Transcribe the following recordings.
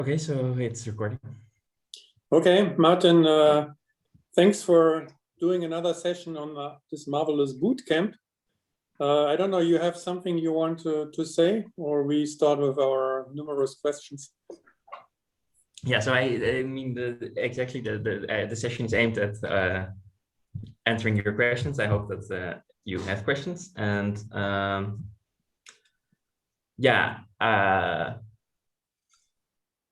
Okay, so it's recording. Okay, Martin, thanks for doing another session on this marvelous bootcamp. I don't know, you have something you want to say, or we start with our numerous questions? Yeah, so I mean, the session is aimed at answering your questions. I hope that you have questions, and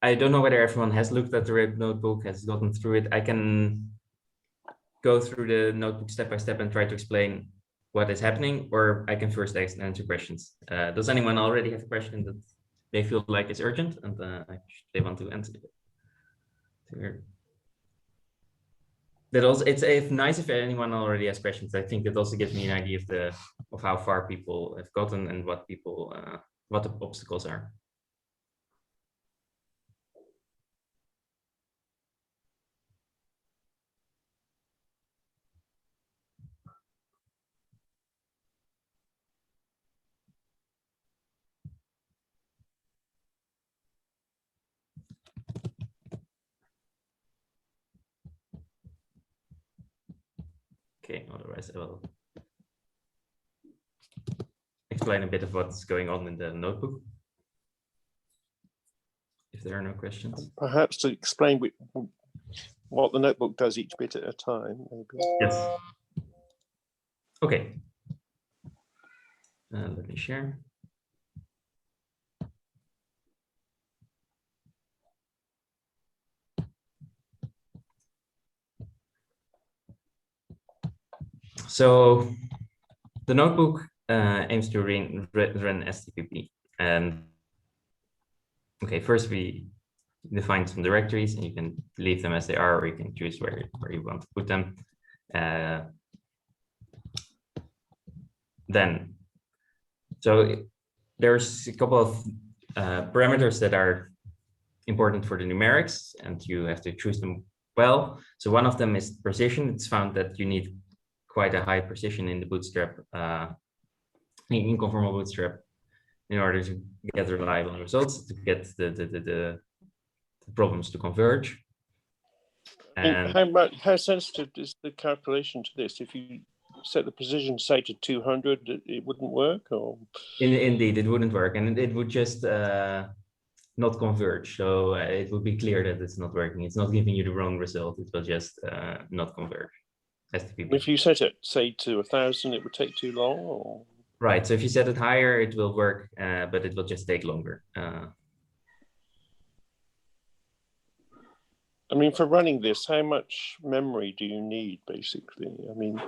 I don't know whether everyone has looked at the red notebook, has gotten through it. I can go through the notebook step by step and try to explain what is happening, or I can first answer questions. Does anyone already have a question that they feel like is urgent and they want to answer it? That also, it's nice if anyone already has questions. I think that also gives me an idea of how far people have gotten and what the obstacles are. Okay, otherwise I will explain a bit of what's going on in the notebook, if there are no questions. Perhaps to explain what the notebook does each bit at a time, maybe. Yes. Okay. Let me share. So the notebook aims to run STPP. And okay, first we define some directories, and you can leave them as they are, or you can choose where you want to put them. Then, so there's a couple of parameters that are important for the numerics, and you have to choose them well. So one of them is precision. It's found that you need quite a high precision in the bootstrap, in conformal bootstrap, in order to get reliable results, to get the problems to converge. And how sensitive is the calculation to this? If you set the precision, say, to 200, it wouldn't work, or? Indeed, it wouldn't work, and it would just not converge. So it would be clear that it's not working. It's not giving you the wrong result. It will just not converge. If you set it, say, to 1,000, it would take too long, or? Right. So if you set it higher, it will work, but it will just take longer. I mean, for running this, how much memory do you need, basically? I mean,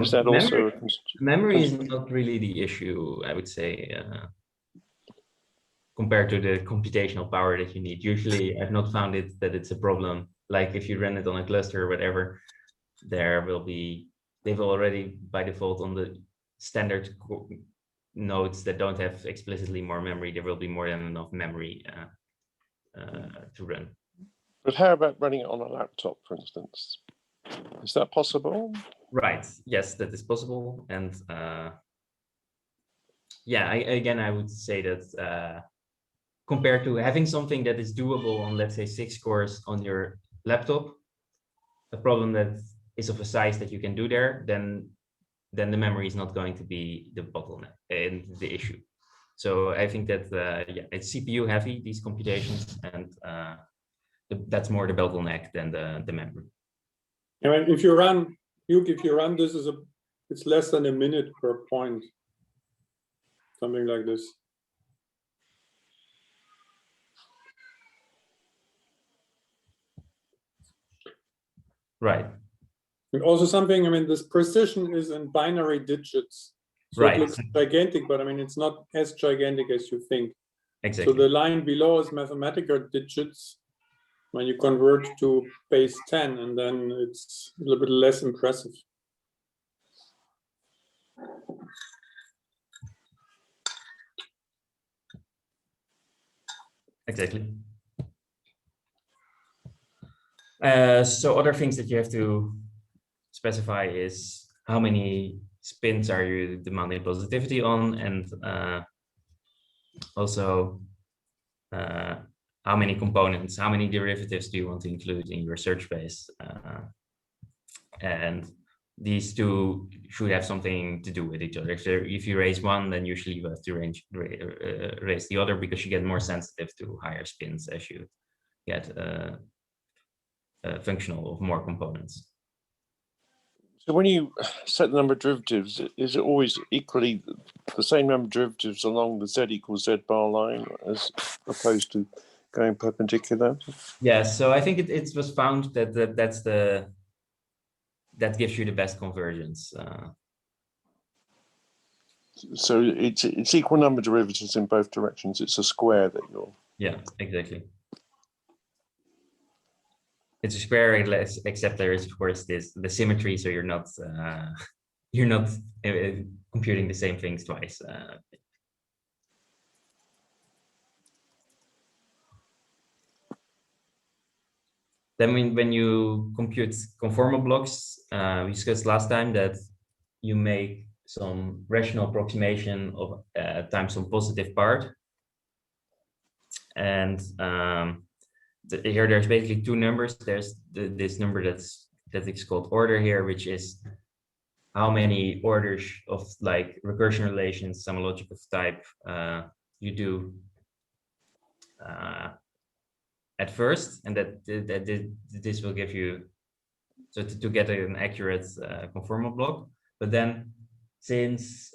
is that also... Memory is not really the issue, I would say, compared to the computational power that you need. Usually, I've not found that it's a problem. Like if you run it on a cluster or whatever, they've already by default on the standard nodes that don't have explicitly more memory, there will be more than enough memory to run. But how about running it on a laptop, for instance? Is that possible? Right. Yes, that is possible. And yeah, I would say that compared to having something that is doable on, let's say, 6 cores on your laptop, a problem that is of a size that you can do there, then the memory is not going to be the bottleneck and the issue. So I think that yeah, it's CPU heavy, these computations, and that's more the bottleneck than the memory. I mean, if you run this it's less than a minute per point, something like this. Right. And also something, I mean, this precision is in binary digits. So right. It looks gigantic, but I mean, it's not as gigantic as you think. Exactly. So the line below is Mathematica digits when you convert to base 10, and then it's a little bit less impressive. Exactly. So other things that you have to specify is how many spins are you demanding positivity on, and also how many components, how many derivatives do you want to include in your search space? And these two should have something to do with each other. So if you raise one, then usually you have to raise the other, because you get more sensitive to higher spins as you get functional of more components. So when you set the number of derivatives, is it always equally the same number of derivatives along the z equals z bar line as opposed to going perpendicular? Yeah, so I think it was found that that gives you the best convergence. So it's equal number of derivatives in both directions. It's a square that you're. Yeah, exactly. It's a square, except there is of course the symmetry, so you're not computing the same things twice. Then when you compute conformal blocks, we discussed last time that you make some rational approximation of times some positive part. And here there's basically two numbers. There's this number that is called order here, which is how many orders of like recursion relations, homologic of type you do at first, and that this will give you, so to get an accurate conformal block. But then since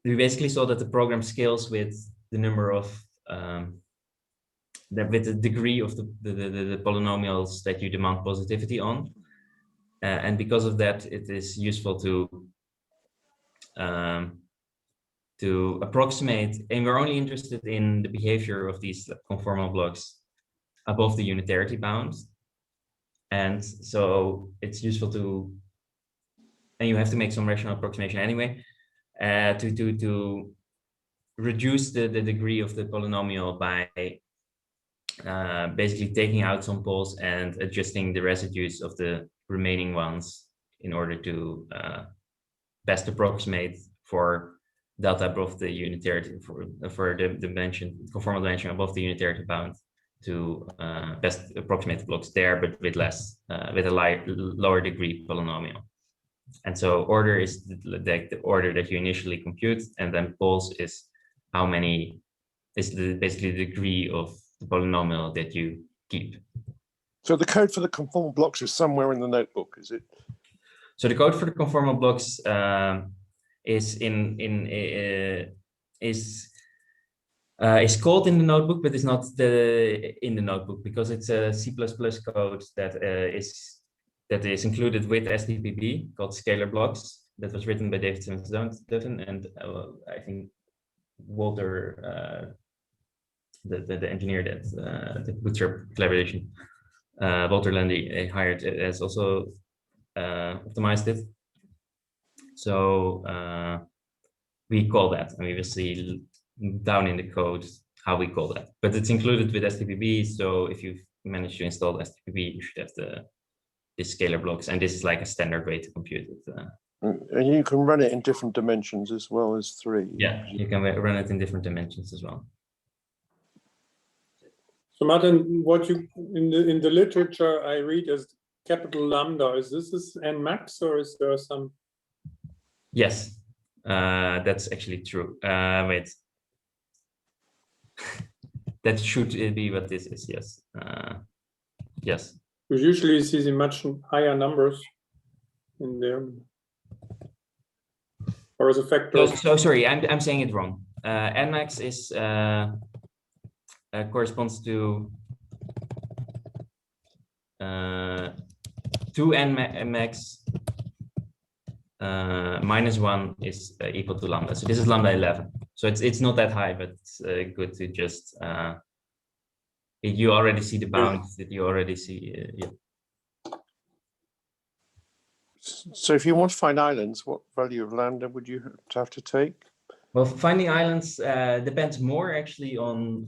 we basically saw that the program scales with the number of with the degree of the polynomials that you demand positivity on, and because of that, it is useful to approximate, and we're only interested in the behavior of these conformal blocks above the unitarity bound. And so it's useful to, and you have to make some rational approximation anyway, to reduce the degree of the polynomial by basically taking out some poles and adjusting the residues of the remaining ones in order to best approximate for delta above the unitarity, for the dimension, conformal dimension above the unitarity bound, to best approximate the blocks there, but with less, with a lower degree polynomial. And so order is the order that you initially compute, and then poles is how many, is basically the degree of the polynomial that you keep. So the code for the conformal blocks is somewhere in the notebook, is it? So the code for the conformal blocks is called in the notebook, but it's not in the notebook, because it's a C++ code that is included with SDPB, called scalar blocks, that was written by David Simmons-Duffin and I think Walter, the engineer that the Bootstrap collaboration, Walter Lundy hired, has also optimized it. So we call that, and we will see down in the code how we call that. But it's included with SDPB, so if you've managed to install SDPB, you should have the scalar blocks, and this is like a standard way to compute it. And you can run it in different dimensions as well as 3. Yeah, you can run it in different dimensions as well. So Marten, what you in the literature I read is capital lambda. Is this n max, or is there some? Yes, that's actually true. Wait, that should be what this is. Yes, yes. We usually see the much higher numbers in there, or as a factor. So sorry, I'm saying it wrong. Nmax is corresponds to 2 Nmax minus 1 is equal to lambda. So this is lambda 11. So it's not that high, but it's good to just you already see the bounds that you already see. Yeah. So if you want to find islands, what value of lambda would you have to take? Well, finding islands depends more actually on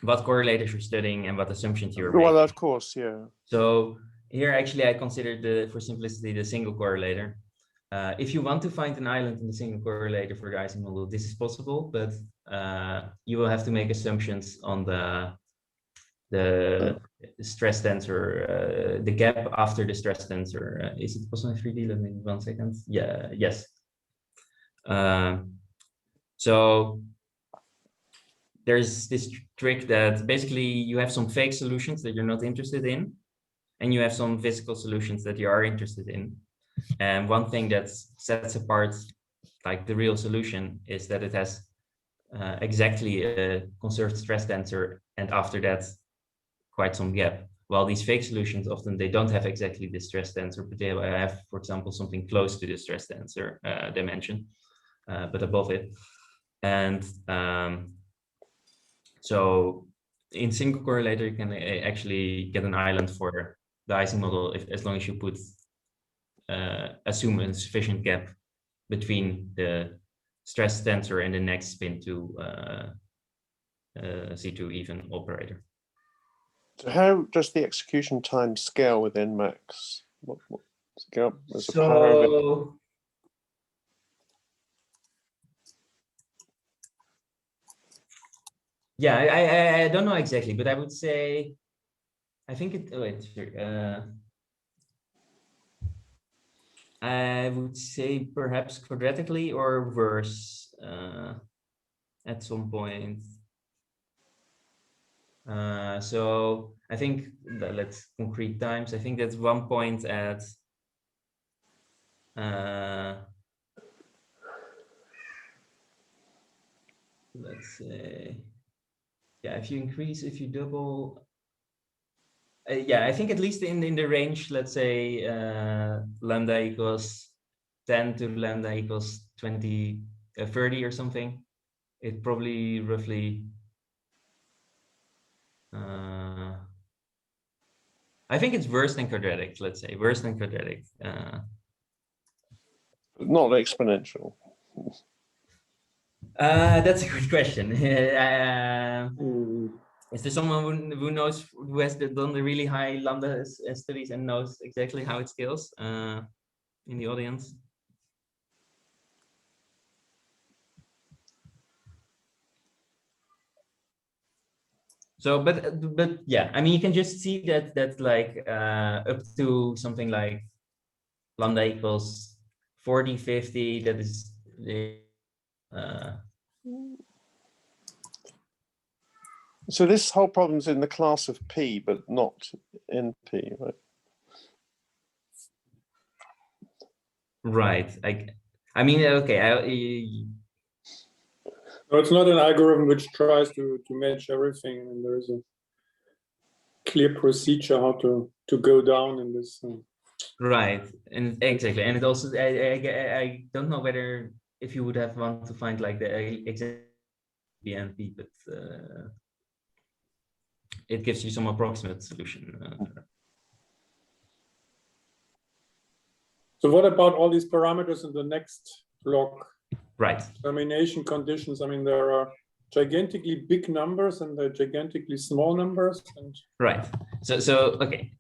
what correlators you're studying and what assumptions you're making. Well, of course, yeah. So here actually I considered for simplicity the single correlator. If you want to find an island in the single correlator for the Ising model, this is possible, but you will have to make assumptions on the stress tensor, the gap after the stress tensor. Is it possible in 3D? Let me 1 second. Yeah, yes. So there's this trick that basically you have some fake solutions that you're not interested in, and you have some physical solutions that you are interested in. And one thing that sets apart like the real solution is that it has exactly a conserved stress tensor, and after that quite some gap. While these fake solutions often they don't have exactly the stress tensor, but they have, for example, something close to the stress tensor dimension, but above it. And so in single correlator, you can actually get an island for the Ising model as long as you put assume a sufficient gap between the stress tensor and the next spin to C2 even operator. So how does the execution time scale with Nmax? What scale as a power of it? So yeah, I don't know exactly, but I would say I think it. Wait, I would say perhaps quadratically or worse at some point. So I think let's concrete times. I think that's 1 point at let's say, yeah, if you double, yeah, I think at least in the range, let's say lambda equals 10 to lambda equals 20, 30 or something. It probably roughly, I think it's worse than quadratic, let's say, worse than quadratic. Not exponential. That's a good question. Is there someone who knows, who has done the really high lambda studies and knows exactly how it scales in the audience? So, but yeah, I mean, you can just see that like up to something like lambda equals 40, 50, that is So this whole problem's in the class of P, but not in P, right? right. I mean, okay. No, it's not an algorithm which tries to match everything, and there is a clear procedure how to go down in this. Right, and exactly, and it also I don't know whether if you would have want to find like the exact BNP, but it gives you some approximate solution. So what about all these parameters in the next block? Right. Termination conditions. I mean, there are gigantically big numbers and they're gigantically small numbers. And right. So okay.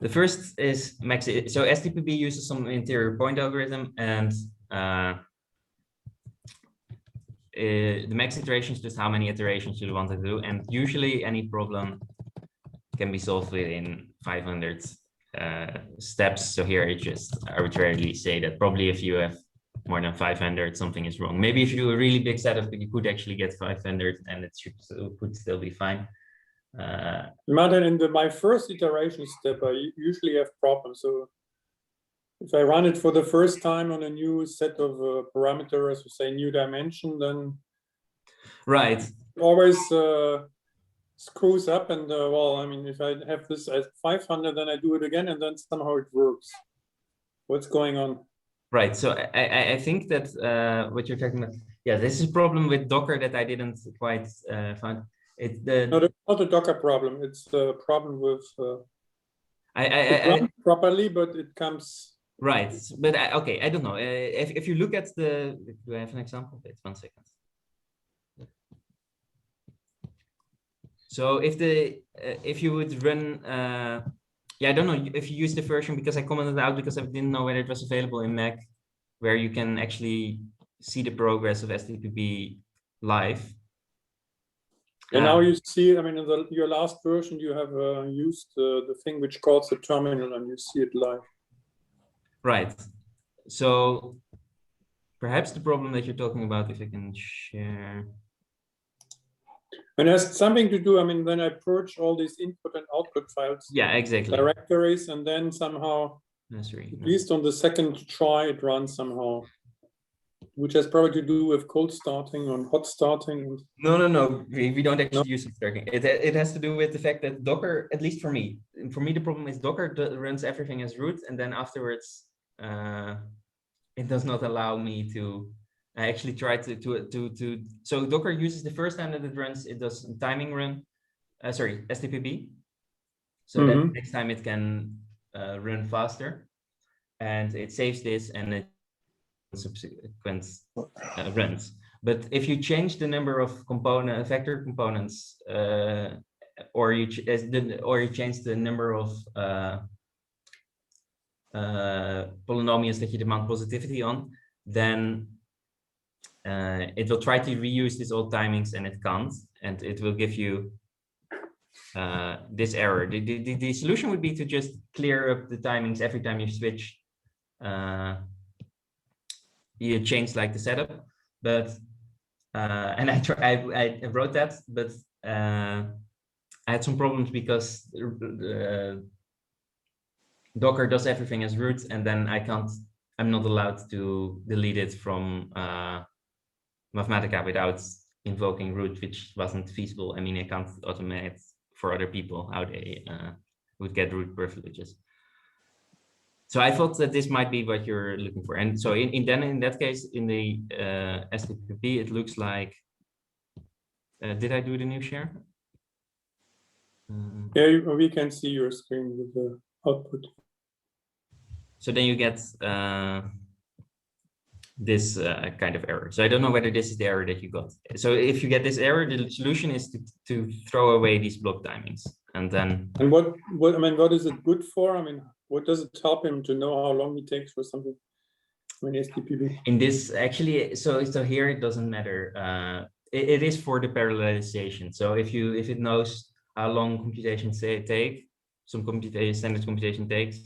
The first is max. So STPB uses some interior point algorithm, and the max iteration is just how many iterations you want to do, and usually any problem can be solved within 500 steps. So here I just arbitrarily say that probably if you have more than 500, something is wrong. Maybe if you do a really big setup, you could actually get 500 and it could still be fine. Marten, in my first iteration step, I usually have problems. So if I run it for the first time on a new set of parameters, say new dimension, then right, always screws up. And well, I mean, if I have this at 500, then I do it again, and then somehow it works. What's going on? Right. So I think that what you're talking about, yeah, this is a problem with Docker that I didn't quite find. It's not a Docker problem. It's a problem with it runs properly, but it comes right. But okay, I don't know. If you look at the, do I have an example? Wait 1 second. So if you would run, yeah, I don't know if you use the version, because I commented out because I didn't know whether it was available in Mac. where you can actually see the progress of STPB live. And now you see, I mean, in your last version, you have used the thing which calls the terminal, and you see it live. Right. So perhaps the problem that you're talking about, if I can share. And it has something to do, I mean, when I purge all these input and output files, Yeah, exactly. directories, and then somehow, at least on the second try, it runs somehow, which has probably to do with cold starting and hot starting. No. We don't actually use it starting. It has to do with the fact that Docker, at least for me, the problem is Docker runs everything as root, and then afterwards, it does not allow me to. I actually tried to. So Docker uses the first time that it runs, it does a timing run. Sorry, STPB. So that next time it can run faster, and it saves this and it subsequent runs. But if you change the number of vector components, or you change the number of polynomials that you demand positivity on, then it will try to reuse these old timings, and it can't, and it will give you this error. The solution would be to just clear up the timings every time you switch. You change like the setup, but and I wrote that, but I had some problems because Docker does everything as root, and then I'm not allowed to delete it from Mathematica without invoking root, which wasn't feasible. I mean, I can't automate for other people how they would get root privileges. So I thought that this might be what you're looking for. And so in that case, in the STPB, it looks like, did I do the new share? Yeah, we can see your screen with the output. So then you get this kind of error. So I don't know whether this is the error that you got. So if you get this error, the solution is to throw away these block timings. And then. And what is it good for? I mean, what does it help him to know how long it takes for something? I mean, STPB. In this, actually, so here it doesn't matter. It is for the parallelization. So if it knows how long computations take, some standard computation takes.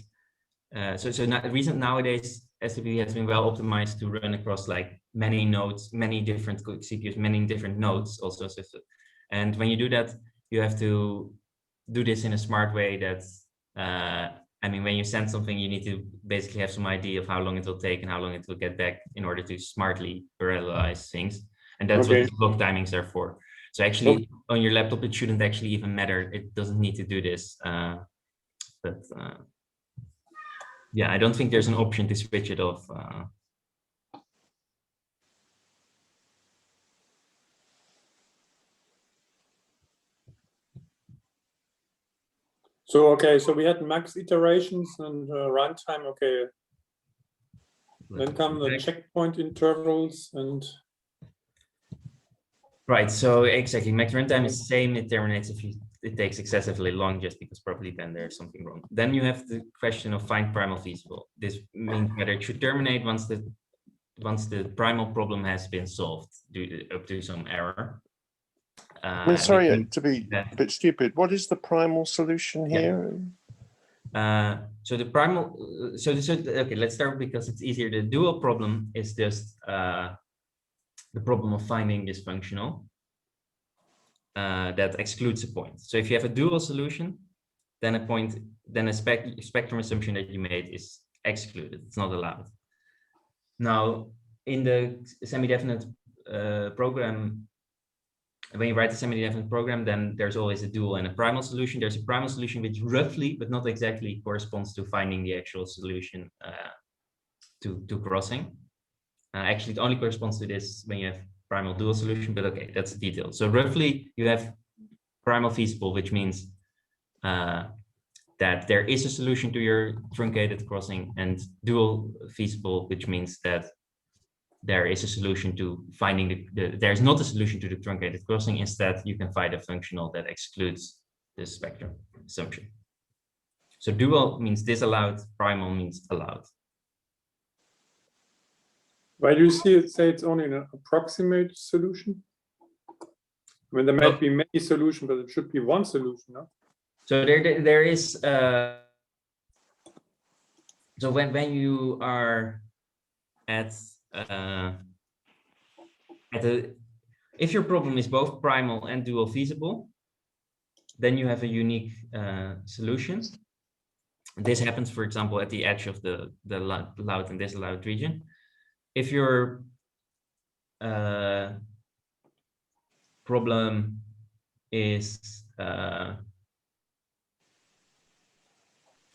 The reason nowadays STPB has been well optimized to run across like many nodes, many different CPUs, many different nodes also. And when you do that, you have to do this in a smart way that, I mean, when you send something, you need to basically have some idea of how long it will take and how long it will get back in order to smartly parallelize things. And that's what these block timings are for. So actually on your laptop, it shouldn't actually even matter. It doesn't need to do this. Yeah, I don't think there's an option to switch it off. So, so we had max iterations and runtime, Then come the checkpoint intervals and. Right, so exactly, max runtime is the same. It terminates if it takes excessively long, just because probably then there's something wrong. Then you have the question of find primal feasible. This means whether it should terminate once the primal problem has been solved up to some error. I'm sorry to be a bit stupid. What is the primal solution here? So the primal, okay, let's start because it's easier. The dual problem is just the problem of finding this functional that excludes a point. So if you have a dual solution, then a spectrum assumption that you made is excluded. It's not allowed. Now, in the semi-definite program, when you write a semi-definite program, then there's always a dual and a primal solution. There's a primal solution which roughly, but not exactly, corresponds to finding the actual solution to crossing. Actually, it only corresponds to this when you have primal dual solution, but okay, that's a detail. So roughly, you have primal feasible, which means that there is a solution to your truncated crossing, and dual feasible, which means that there is a solution to finding there's not a solution to the truncated crossing. Instead, you can find a functional that excludes the spectrum assumption. So dual means disallowed, primal means allowed. Why do you say it's only an approximate solution? I mean, there might be many solutions, but it should be one solution, no? So there is so when you are at if your problem is both primal and dual feasible, then you have a unique solution. This happens, for example, at the edge of the allowed and disallowed region. If your problem is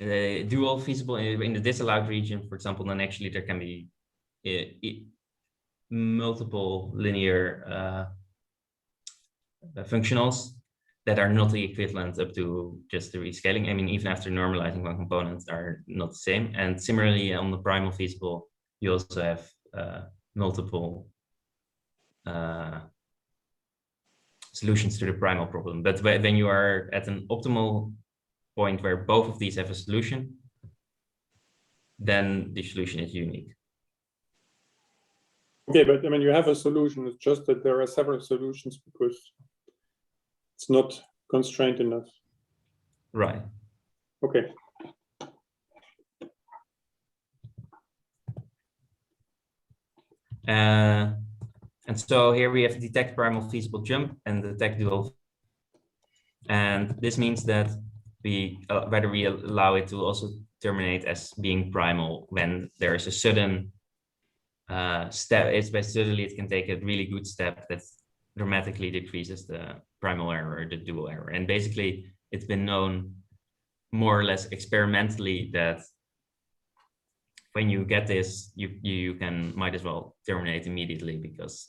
dual feasible in the disallowed region, for example, then actually there can be multiple linear functionals that are not equivalent up to just the rescaling. I mean, even after normalizing one component are not the same. And similarly, on the primal feasible, you also have multiple solutions to the primal problem. But when you are at an optimal point where both of these have a solution, then the solution is unique. Okay, but I mean, you have a solution. It's just that there are several solutions because it's not constrained enough. Right. Okay. And so here we have detect primal feasible jump and detect dual. And this means that whether we allow it to also terminate as being primal when there is a sudden step, especially it can take a really good step that dramatically decreases the primal error or the dual error. And basically, it's been known more or less experimentally that when you get this, you might as well terminate immediately because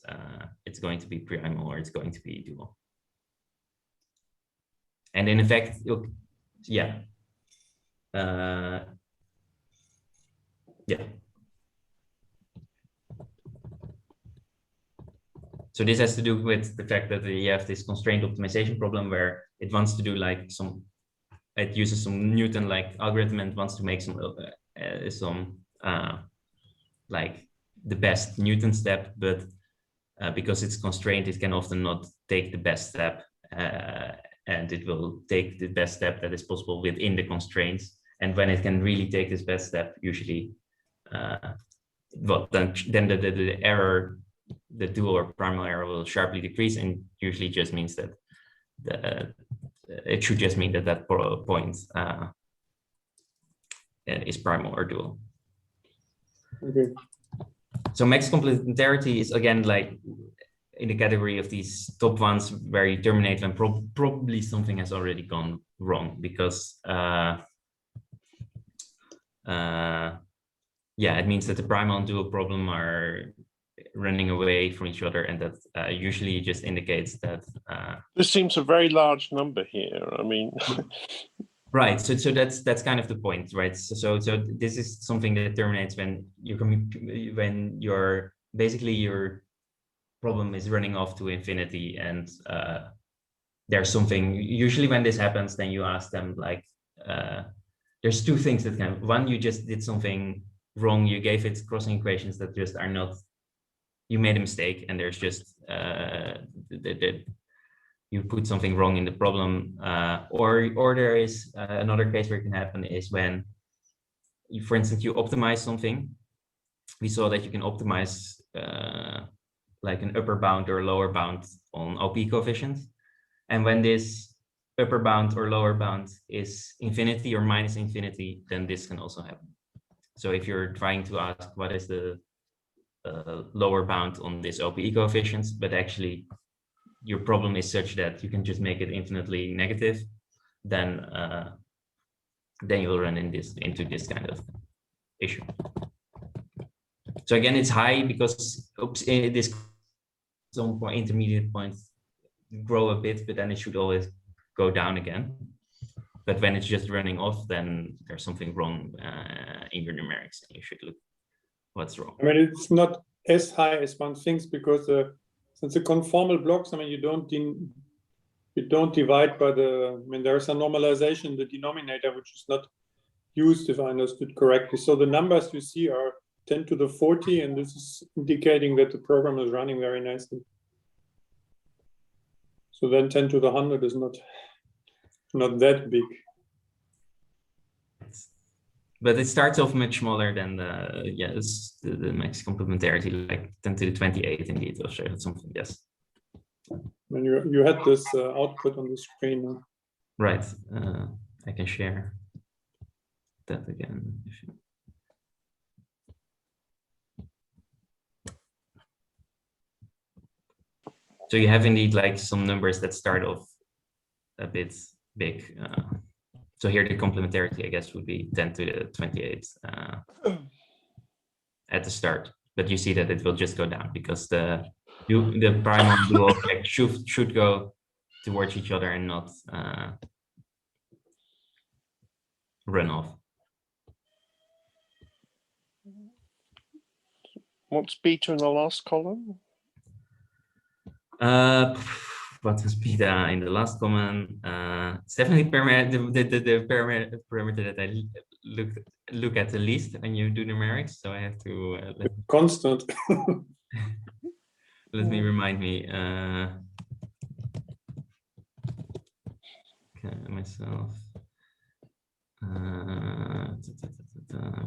it's going to be primal or it's going to be dual. And in effect, yeah. Yeah. So this has to do with the fact that you have this constraint optimization problem where it wants to do like it uses some Newton-like algorithm and wants to make some like the best Newton step, but because it's constrained, it can often not take the best step, and it will take the best step that is possible within the constraints. And when it can really take this best step, usually, well, then the error, the dual or primal error will sharply decrease, and usually just means that it should just mean that point is primal or dual. Okay. So max complementarity is again like in the category of these top ones where you terminate when probably something has already gone wrong because yeah, it means that the primal and dual problem are running away from each other, and that usually just indicates that this seems a very large number here. I mean, right. So that's kind of the point, right? So this is something that terminates when you're basically your problem is running off to infinity, and there's something. Usually when this happens, then you ask them like, there's two things that can. One, you just did something wrong. You gave it crossing equations that just are not. You made a mistake, and there's just you put something wrong in the problem, or there is another case where it can happen is when, for instance, you optimize something. We saw that you can optimize like an upper bound or lower bound on OP coefficients, and when this upper bound or lower bound is infinity or minus infinity, then this can also happen. So if you're trying to ask what is the lower bound on this OPE coefficients, but actually your problem is such that you can just make it infinitely negative, then you'll run into this kind of issue. So again, it's high because this some intermediate points grow a bit, but then it should always go down again. But when it's just running off, then there's something wrong in your numerics, and you should look what's wrong. I mean, it's not as high as one thinks because since the conformal blocks, I mean, you don't divide by the. I mean, there's a normalization in the denominator which is not used, if I understood correctly. So the numbers you see are 10 to the 40, and this is indicating that the program is running very nicely. So then 10 to the 100 is not that big. But it starts off much smaller than the max complementarity, like 10 to the 28 indeed, or something, yes. When you had this output on the screen. Right, I can share that again. If you... So you have indeed like some numbers that start off a bit big. So here the complementarity, I guess, would be 10 to the 28 at the start. But you see that it will just go down because the primal and dual object should go towards each other and not run off. What's beta in the last column? What was beta in the last column? It's definitely the parameter that I look at the least when you do numerics. So I have to constant. Let me remind me myself.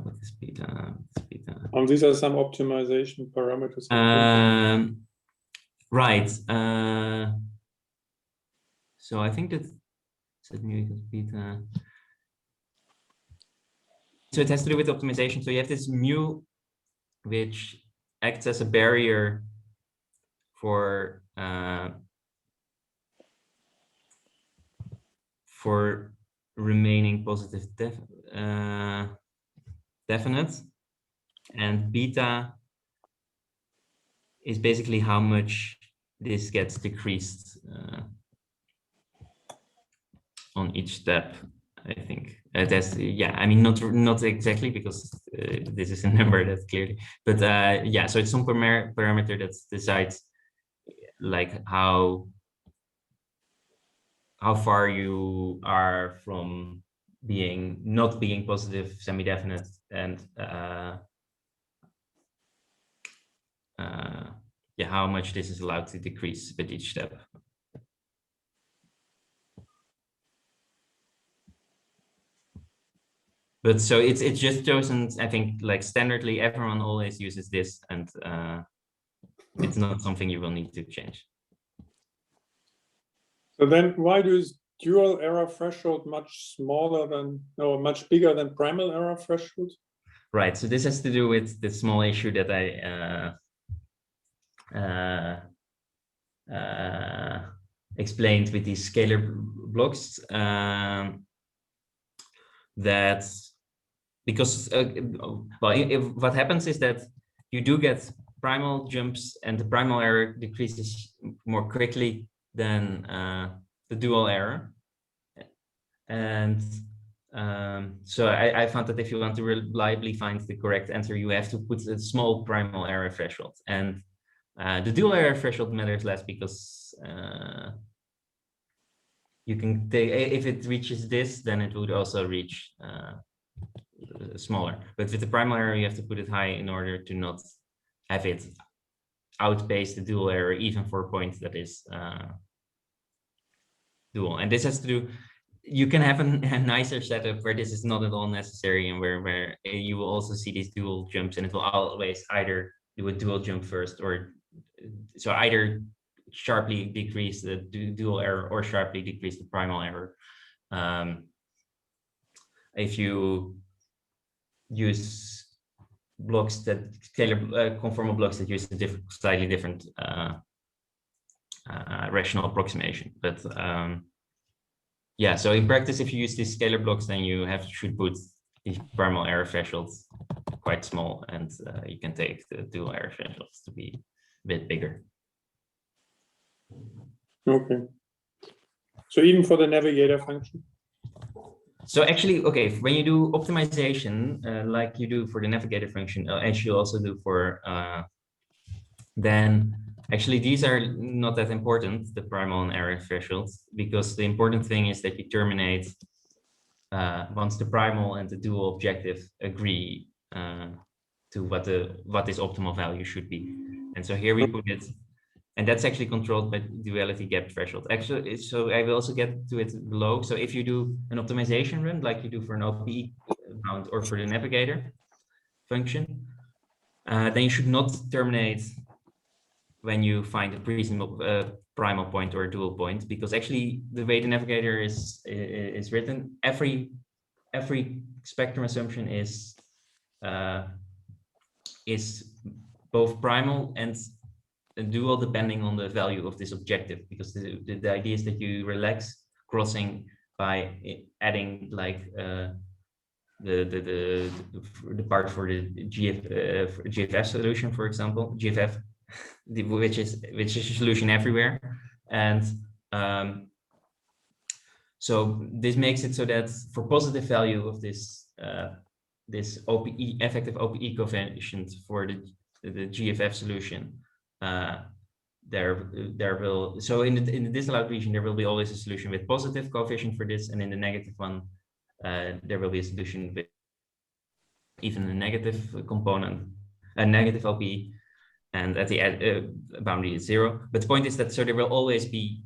What is beta? These are some optimization parameters. Right. So I think that numerical beta. So it has to do with optimization. So you have this mu, which acts as a barrier for remaining positive definite, and beta is basically how much this gets decreased on each step. I think that's, yeah, I mean, not exactly, because this is a number that's clearly, but yeah, so it's some parameter that decides like how far you are from not being positive semi-definite, and yeah, how much this is allowed to decrease with each step. But so it's just chosen, I think, like standardly everyone always uses this, and it's not something you will need to change. So then why is dual error threshold much bigger than primal error threshold? Right, so this has to do with the small issue that I explained with these scalar blocks, that because what happens is that you do get primal jumps, and the primal error decreases more quickly than the dual error. And so I found that if you want to reliably find the correct answer, you have to put a small primal error threshold, and the dual error threshold matters less, because you can take, if it reaches this, then it would also reach smaller. But with the primal error, you have to put it high in order to not have it outpace the dual error, even for a point that is dual. And this has to do, you can have a nicer setup where this is not at all necessary, and where you will also see these dual jumps, and it will always either do a dual jump first, or so either sharply decrease the dual error or sharply decrease the primal error. If you use blocks that scalar conformal blocks that use a slightly different rational approximation, but yeah, so in practice, if you use these scalar blocks, then you should put the primal error thresholds quite small, and you can take the dual error thresholds to be a bit bigger. Okay. So even for the navigator function? So actually, okay, when you do optimization, like you do for the navigator function, as you also do for, then actually these are not that important, the primal and error thresholds, because the important thing is that you terminate once the primal and the dual objective agree to what this optimal value should be. And so here we put it, and that's actually controlled by duality gap threshold. Actually, so I will also get to it below. So if you do an optimization run, like you do for an OPE bound or for the navigator function, then you should not terminate when you find a primal point or a dual point, because actually the way the navigator is written, every spectrum assumption is both primal and dual depending on the value of this objective, because the idea is that you relax crossing by adding like the part for the GFF solution, for example, GFF, which is a solution everywhere, and so this makes it so that for positive value of this this OPE effective OPE coefficient for the GFF solution, there will, so in the disallowed region there will be always a solution with positive coefficient for this, and in the negative one there will be a solution with even a negative component, a negative OPE, and at the boundary is 0. But the point is that so there will always be,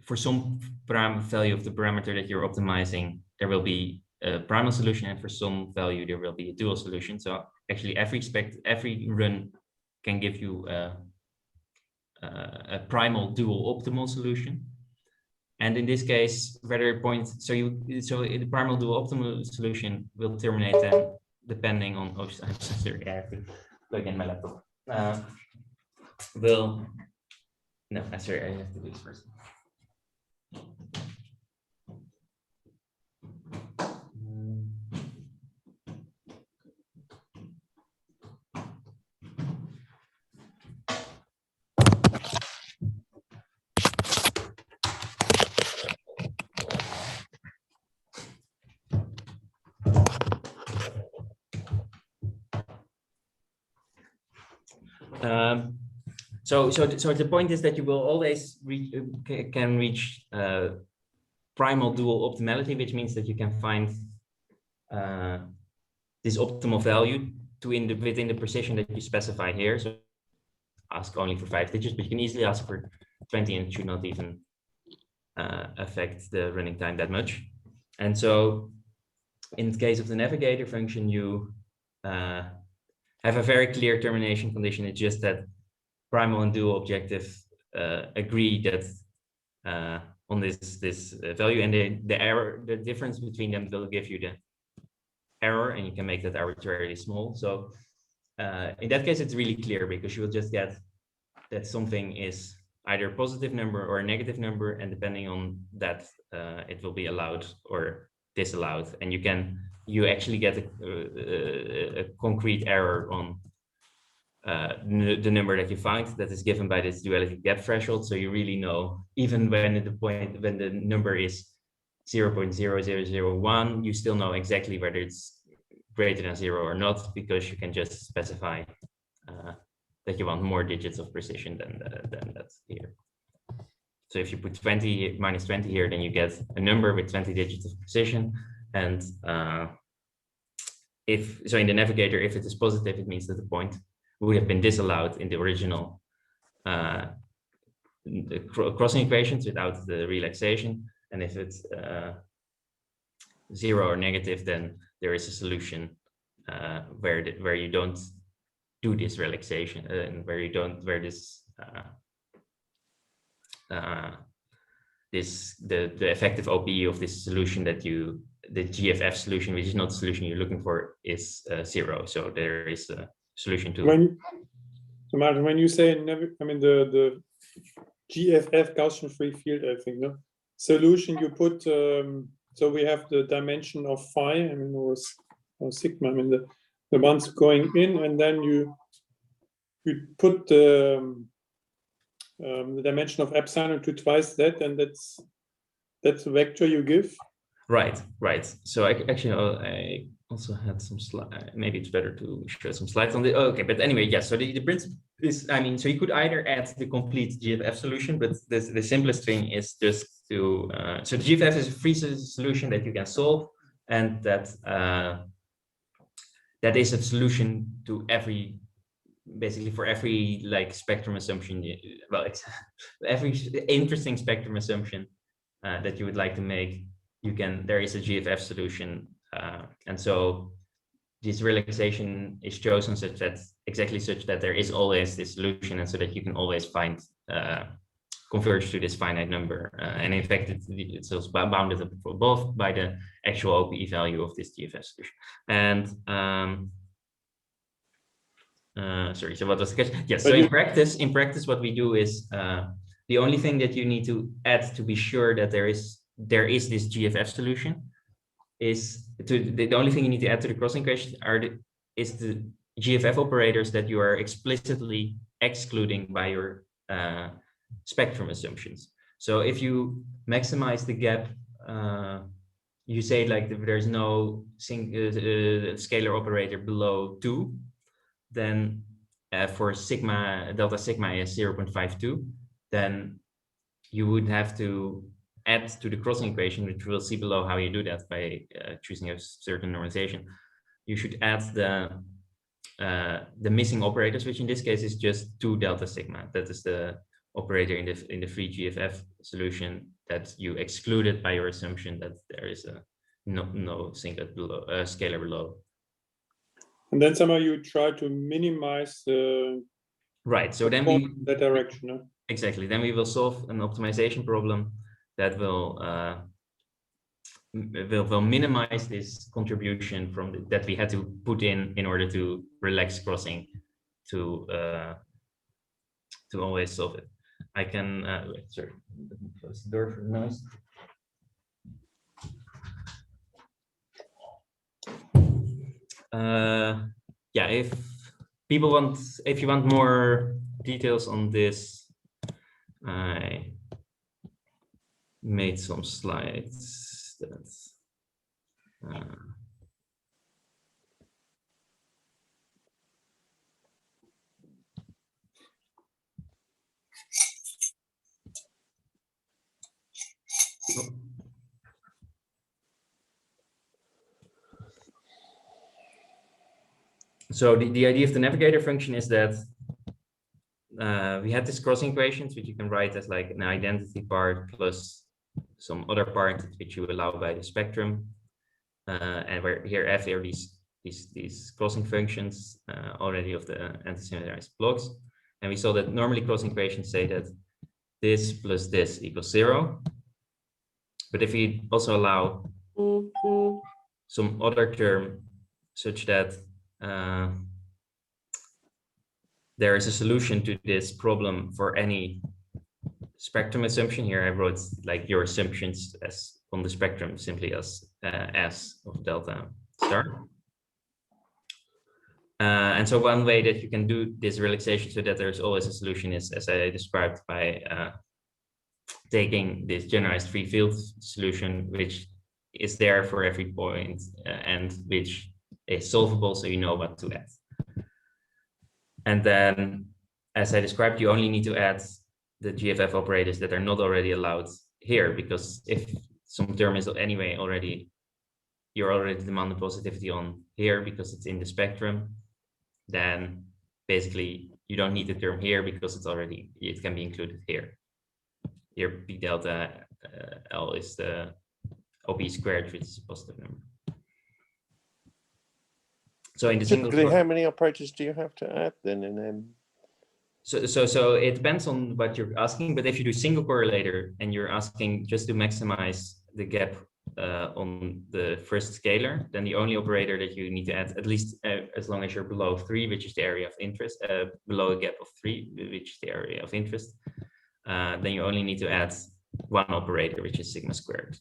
for some value of the parameter that you're optimizing, there will be a primal solution, and for some value there will be a dual solution. So actually every run can give you a primal dual optimal solution. And in this case, whether so the primal dual optimal solution will terminate then depending on, oh, I'm so sorry, I have to plug in my laptop. Sorry, I have to do this first. So the point is that you will always can reach primal dual optimality, which means that you can find this optimal value within the precision that you specify here. So ask only for 5 digits, but you can easily ask for 20, and it should not even affect the running time that much. And so in the case of the navigator function, you have a very clear termination condition. It's just that primal and dual objective agree that on this value, and the difference between them will give you the error, and you can make that arbitrarily small. So in that case, it's really clear, because you will just get that something is either a positive number or a negative number, and depending on that, it will be allowed or disallowed. And you actually get a concrete error on the number that you find that is given by this duality gap threshold. So you really know, even when the number is 0.0001, you still know exactly whether it's greater than 0 or not, because you can just specify that you want more digits of precision than that here. So if you put minus 20 here, then you get a number with 20 digits of precision. And in the navigator, if it is positive, it means that the point would have been disallowed in the original crossing equations without the relaxation. And if it's 0 or negative, then there is a solution where you don't do this relaxation, and where the effective OPE of this solution the GFF solution, which is not the solution you're looking for, is 0. So there is a solution to. Marten, when you say, I mean the GFF Gaussian free field, I think, no solution, you put so we have the dimension of phi, I mean, or sigma, I mean the ones going in, and then you put the dimension of epsilon to twice that, and that's the vector you give. Right. So I also had some slides. Maybe it's better to show some slides on the. Okay, but anyway, yes. So the principle is, I mean, so you could either add the complete GFF solution, but the simplest thing is just to. So the GFF is a free solution that you can solve, and that that is a solution to basically for every like spectrum assumption. Well, it's every interesting spectrum assumption that you would like to make. There is a GFF solution, and so this relaxation is chosen such that there is always this solution, and so that you can always find converge to this finite number. And in fact, it's also bounded both by the actual OPE value of this GFF solution. And sorry, so what was the question? Yes, so in practice, what we do is the only thing that you need to add to be sure that there is this GFF solution the only thing you need to add to the crossing equation is the GFF operators that you are explicitly excluding by your spectrum assumptions. So if you maximize the gap, you say like there's no scalar operator below 2, then for delta sigma is 0.52, then you would have to add to the crossing equation, which we'll see below how you do that by choosing a certain normalization. You should add the missing operators, which in this case is just 2 delta sigma. That is the operator in the free GFF solution that you excluded by your assumption that there is no singlet below scalar below. And then somehow you try to minimize right. So then that direction. No? Exactly. Then we will solve an optimization problem that will minimize this contribution from that we had to put in order to relax crossing to always solve it. I can wait, sorry, let me close the door for noise. Yeah, if you want more details on this, I made some slides that so the idea of the navigator function is that we had this crossing equations, which you can write as like an identity part plus some other part which you allow by the spectrum, and where here f are these crossing functions already of the anti-symmetrized blocks, and we saw that normally crossing equations say that this plus this equals 0, but if we also allow some other term such that there is a solution to this problem for any spectrum assumption. Here I wrote like your assumptions as on the spectrum simply as S of delta star. And so one way that you can do this relaxation so that there's always a solution is, as I described, by taking this generalized free field solution, which is there for every point and which is solvable, so you know what to add. And then, as I described, you only need to add the GFF operators that are not already allowed here, because if some term is anyway you're already demanding positivity on here because it's in the spectrum, then basically you don't need the term here because it can be included here. Here P delta L is the OP squared, which is a positive number. So in the typically, how many operators do you have to add then in M? So it depends on what you're asking, but if you do single correlator and you're asking just to maximize the gap on the first scalar, then the only operator that you need to add, at least as long as you're below 3, which is the area of interest, below a gap of 3, which is the area of interest, then you only need to add one operator, which is sigma squared.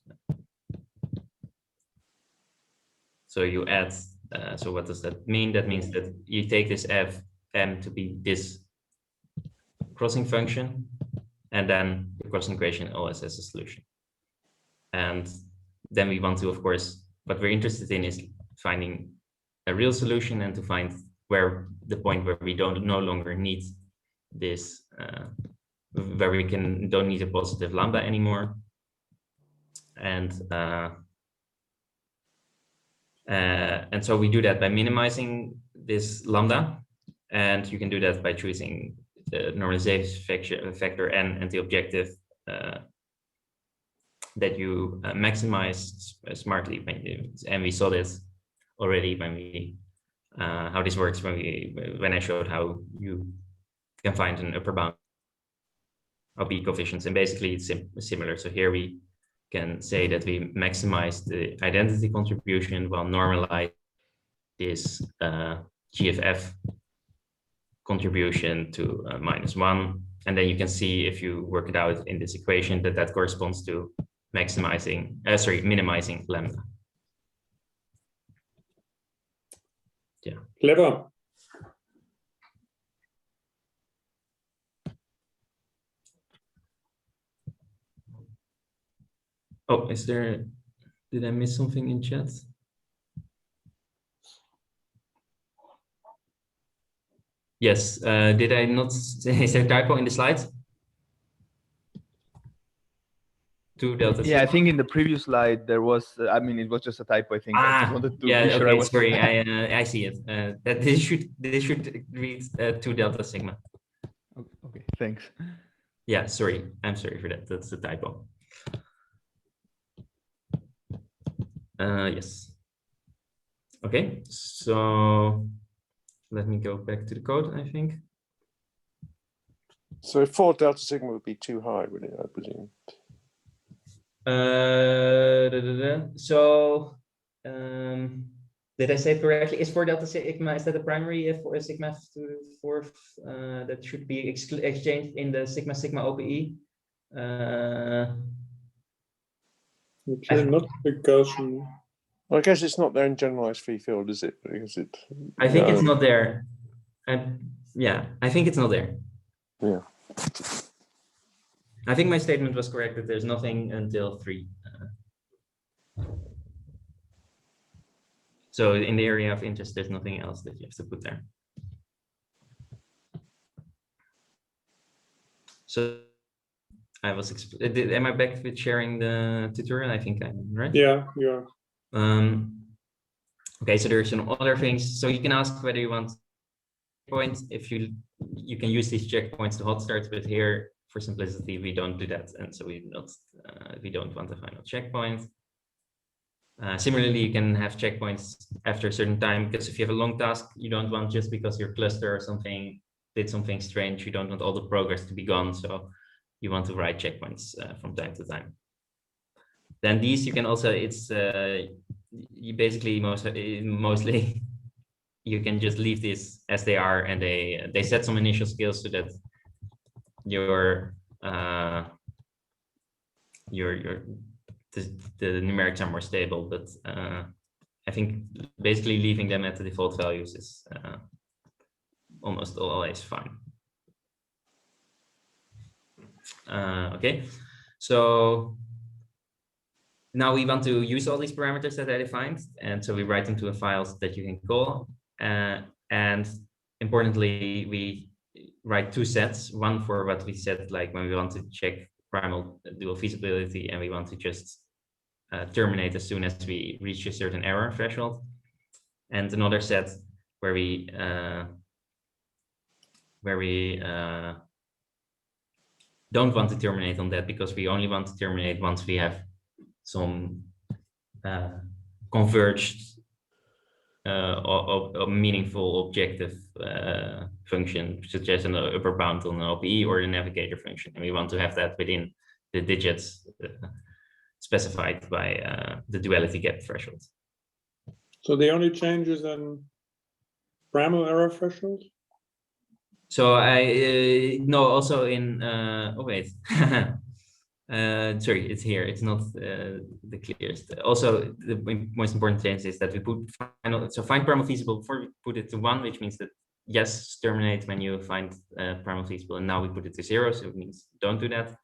So you add, so what does that mean? That means that you take this fm to be this crossing function, and then the crossing equation always has a solution. And then we want to, of course, what we're interested in is finding a real solution and to find where the point where we no longer need this, where we don't need a positive lambda anymore. And And so we do that by minimizing this lambda, and you can do that by choosing the normalization factor n and the objective that you maximize smartly. And we saw this already when we how this works when I showed how you can find an upper bound of B coefficients, and basically it's similar. So here we can say that we maximize the identity contribution while normalize this GFF contribution to -1. And then you can see if you work it out in this equation that corresponds to minimizing lambda. Yeah. Clever. Oh, did I miss something in chat? Yes, did I not say, is there a typo in the slides? 2 delta. Yeah, I think in the previous slide there was, I mean, it was just a typo, I think. I just wanted to yeah, be sure okay, I was... sorry, I see it. That this should read 2 delta sigma. Okay, thanks. Yeah, sorry, I'm sorry for that. That's the typo. Yes. Okay, so let me go back to the code, I think. So 4 delta sigma would be too high, would it, I presume? So did I say it correctly? Is 4 delta sigma, is that the primary for a sigma to the 4th that should be exchanged in the sigma sigma OPE? Okay, not the Gaussian. Well, I guess it's not there in generalized free field, is it? Because it. I think it's not there. Yeah, I think it's not there. Yeah. I think my statement was correct that there's nothing until 3. So in the area of interest, there's nothing else that you have to put there. So I was, am I back with sharing the tutorial? I think I'm right. Yeah, yeah. Okay, so there's some other things. So you can ask whether you want points. If you can use these checkpoints to hot start, but here for simplicity we don't do that, and so we don't want a final checkpoint. Similarly, you can have checkpoints after a certain time, because if you have a long task, you don't want, just because your cluster or something did something strange, you don't want all the progress to be gone. So you want to write checkpoints from time to time. Then these you can also, it's you basically mostly you can just leave these as they are, and they set some initial scales so that the numerics are more stable, but I think basically leaving them at the default values is almost always fine. Okay, so now we want to use all these parameters that I defined, and so we write them to a files that you can call. And importantly, we write 2 sets, one for what we said, like when we want to check primal dual feasibility and we want to just terminate as soon as we reach a certain error threshold, and another set where we don't want to terminate on that, because we only want to terminate once we have some converged or meaningful objective function, such as an upper bound on an OPE or a navigator function, and we want to have that within the digits specified by the duality gap threshold. So the only change is in primal error threshold? So I no, also in oh wait. Sorry, it's here. It's not the clearest. Also, the most important change is that we put final. So find primal feasible before we put it to 1, which means that yes, terminate when you find primal feasible, and now we put it to 0, so it means don't do that.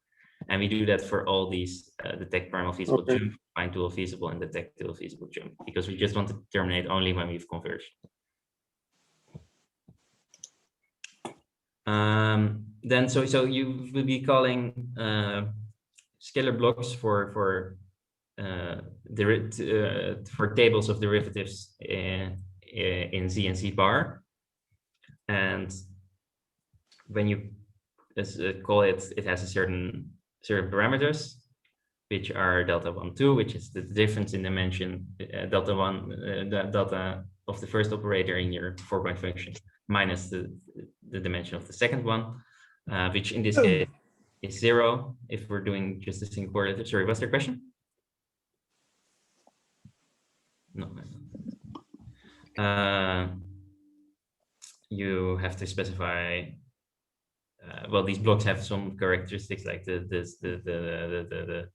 And we do that for all these detect primal feasible jump, find dual feasible, and detect dual feasible jump, because we just want to terminate only when we've converged. Then so you will be calling scalar blocks for for tables of derivatives in Z and Z bar. And when you call it, it has a certain parameters, which are delta 1, 2, which is the difference in dimension, delta 1, delta of the first operator in your 4-point function minus the dimension of the second one, which in this case is 0 if we're doing just a single correlative. Sorry, what's the question? No. You have to specify. Well, these blocks have some characteristics like the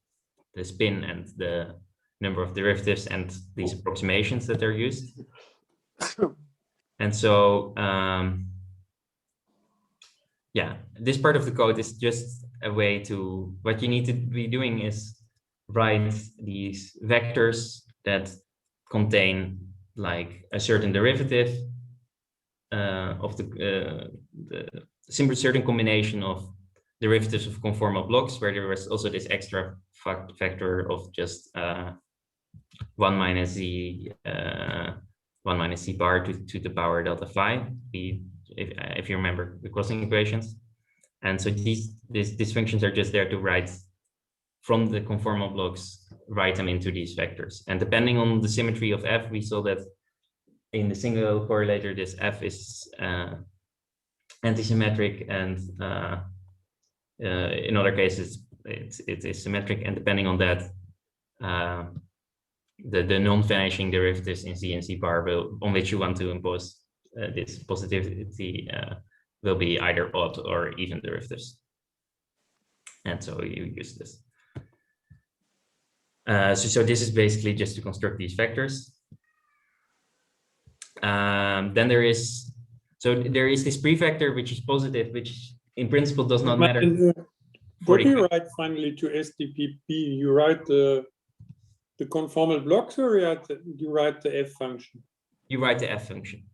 spin and the number of derivatives and these approximations that are used. And so, yeah, this part of the code is just a way to, what you need to be doing is write these vectors that contain like a certain derivative of the certain combination of derivatives of conformal blocks, where there was also this extra factor of just 1 minus z bar to the power delta phi, if you remember the crossing equations. And so these functions are just there to write from the conformal blocks, write them into these vectors. And depending on the symmetry of f, we saw that in the single correlator, this f is antisymmetric, and in other cases it is symmetric, and depending on that, the non-vanishing derivatives in Z and Z bar on which you want to impose this positivity will be either odd or even derivatives, and so you use this. So this is basically just to construct these vectors. Then there is this prefactor which is positive, which in principle does not matter. What do you write finally to SDPP? You write the conformal blocks, or you write the f function? You write the f function.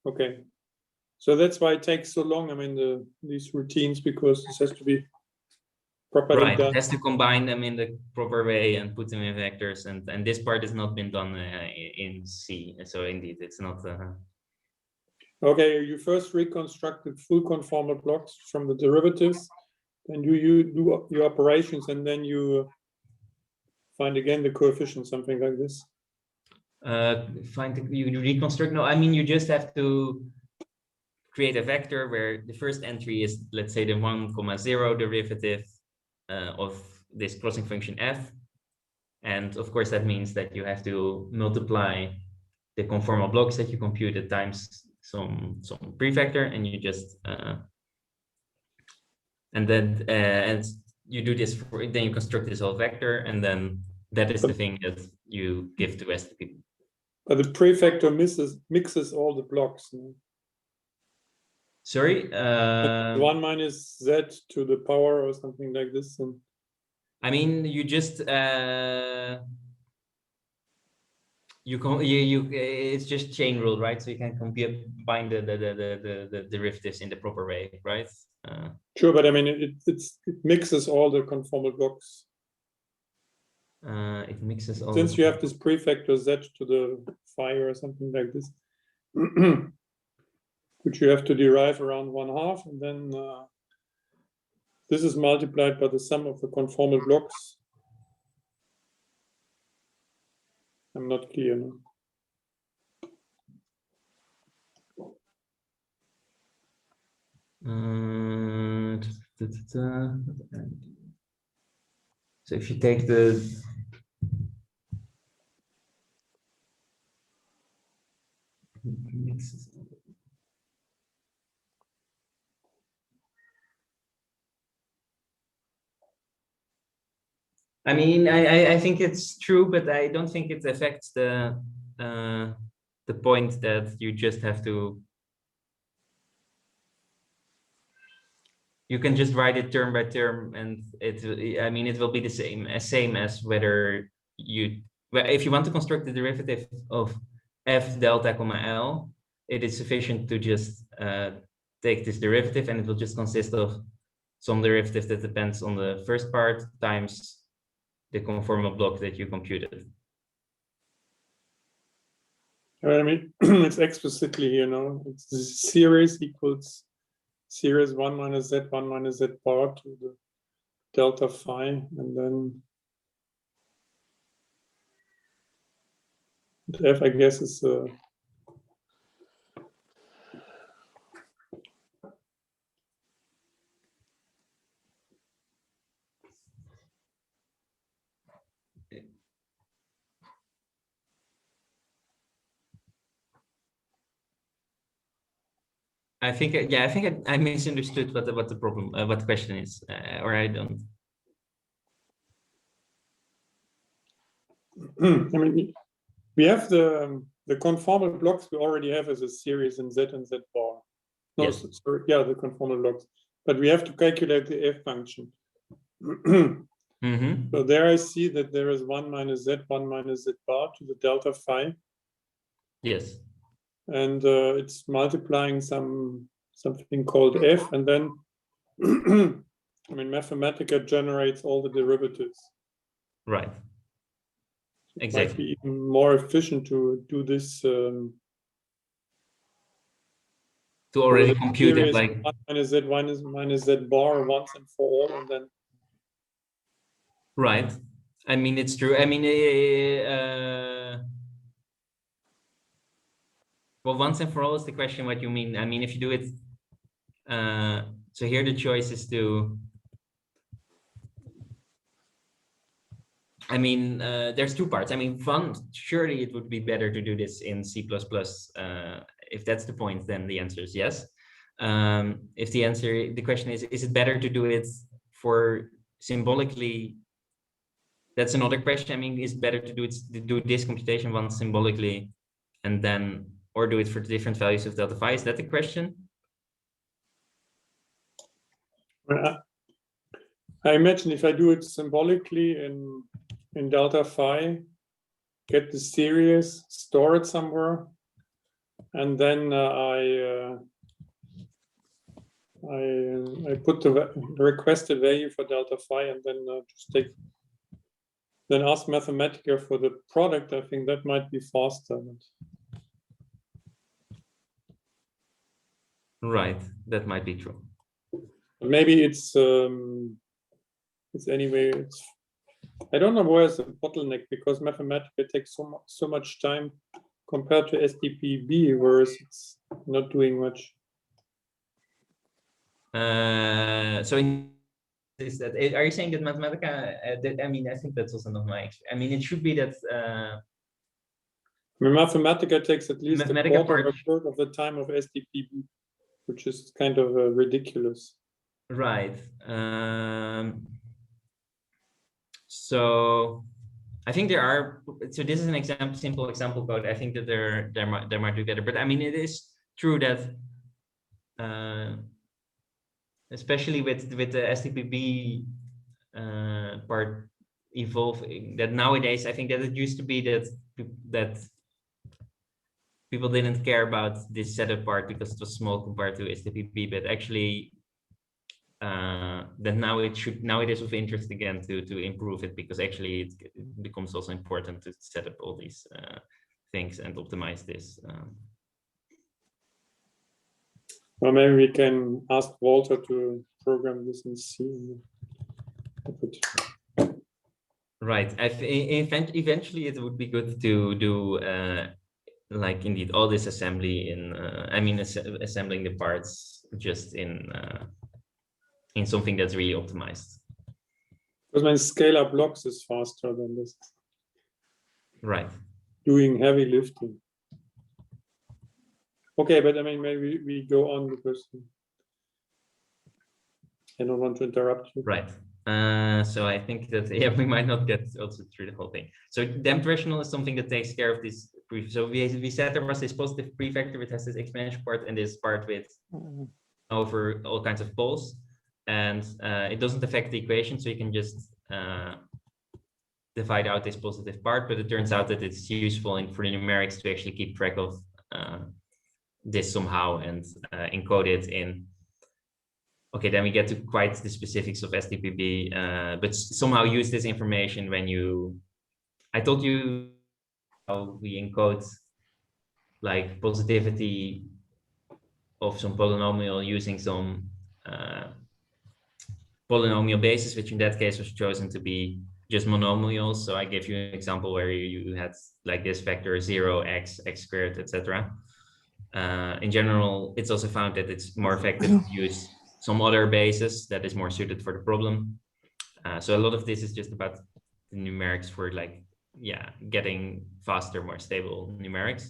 Okay, so that's why it takes so long. I mean, these routines, because this has to be properly done. It has to combine them in the proper way and put them in vectors, and this part has not been done in C. So indeed, it's not. Okay, you first reconstruct the full conformal blocks from the derivatives, and you do your operations, and then you find again the coefficient, something like this. You reconstruct. No, I mean you just have to create a vector where the first entry is, let's say, the 1,0 derivative of this crossing function f, and of course that means that you have to multiply the conformal blocks that you computed times some prefactor, and you just and then and you do this then you construct this whole vector, and then that is the thing that you give to STP. But the prefactor mixes all the blocks. No? Sorry, 1 minus z to the power or something like this. And I mean, you just it's just chain rule, right? So you can combine the derivatives in the proper way, right? Sure, but I mean it mixes all the conformal blocks. It mixes all. Since you have this prefactor z to the phi or something like this, which you have to derive around 1/2, and then this is multiplied by the sum of the conformal blocks. I'm not clear now. So if you take the I mean, I think it's true, but I don't think it affects the point that you just have to. You can just write it term by term, and I mean, it will be the same as whether if you want to construct the derivative of f delta comma L, it is sufficient to just take this derivative, and it will just consist of some derivative that depends on the first part times the conformal block that you computed. I mean, it's explicitly, it's the series equals series 1 minus z1 minus z bar to the delta phi, and then f, I guess, is I think I misunderstood what the problem, what the question is, or I don't. I mean, we have the conformal blocks we already have as a series in z and z bar. No, Yes. sorry, yeah, the conformal blocks, but we have to calculate the f function. So there I see that there is 1 minus z1 minus z bar to the delta phi. Yes. And it's multiplying something called f, and then I mean, Mathematica generates all the derivatives. Right. It Exactly. might be even more efficient to do this. To already compute it, like 1 minus z minus z bar once and for all, and then. right. I mean, it's true. I mean, well, once and for all is the question what you mean. I mean, if you do it, so here the choice is to, I mean, there's two parts. I mean, one, surely it would be better to do this in C++. If that's the point, then the answer is yes. If the question is it better to do it for symbolically? That's another question. I mean, is it better to do this computation once symbolically, and then, or do it for different values of delta phi? Is that the question? I imagine if I do it symbolically in delta phi, get the series, store it somewhere, and then I put the requested value for delta phi, and then then ask Mathematica for the product. I think that might be faster. Right, that might be true. Maybe it's anyway. I don't know where's the bottleneck, because Mathematica takes so much time compared to SDPB, whereas it's not doing much. So is that, are you saying that Mathematica? I mean, I think that's also not my. I mean, it should be that. I mean, Mathematica takes at least Mathematica a quarter of the time of SDPB, which is kind of ridiculous. Right. So I think there are. So this is an simple example code. I think that there might be better, but I mean, it is true that. Especially with the STPB part evolving, that nowadays I think that it used to be that people didn't care about this setup part because it was small compared to STPB, but actually that now it is of interest again to improve it, because actually it becomes also important to set up all these things and optimize this. Well, maybe we can ask Walter to program this in C. Right. Eventually, it would be good to do like indeed all this assembly in. I mean, assembling the parts just in something that's really optimized. Because my scalar blocks is faster than this. Right. Doing heavy lifting. Okay, but I mean, maybe we go on because I don't want to interrupt you. Right. So I think that we might not get also through the whole thing. So damped rational is something that takes care of this. So we said there was this positive prefactor which has this exponential part and this part with over all kinds of poles, and it doesn't affect the equation, so you can just divide out this positive part. But it turns out that it's useful for the numerics to actually keep track of this somehow and encode it in okay, then we get to quite the specifics of STPB, but somehow use this information when I told you how we encode like positivity of some polynomial using some polynomial basis, which in that case was chosen to be just monomials. So I gave you an example where you had like this vector 0, x squared, etc. In general, it's also found that it's more effective to use some other basis that is more suited for the problem. So a lot of this is just about the numerics for like, yeah, getting faster, more stable numerics.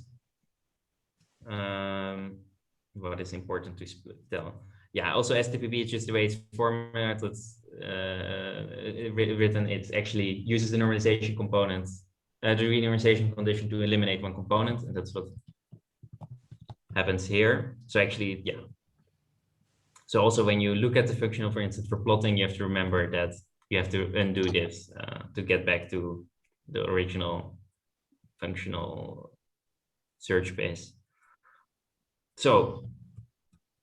What is important to tell? Yeah, also STPB is just the way it's formatted. It's written. It actually uses the normalization component, the renormalization condition to eliminate one component, and that's what happens here. So actually, yeah. So also when you look at the functional, for instance, for plotting, you have to remember that you have to undo this to get back to the original functional search space. So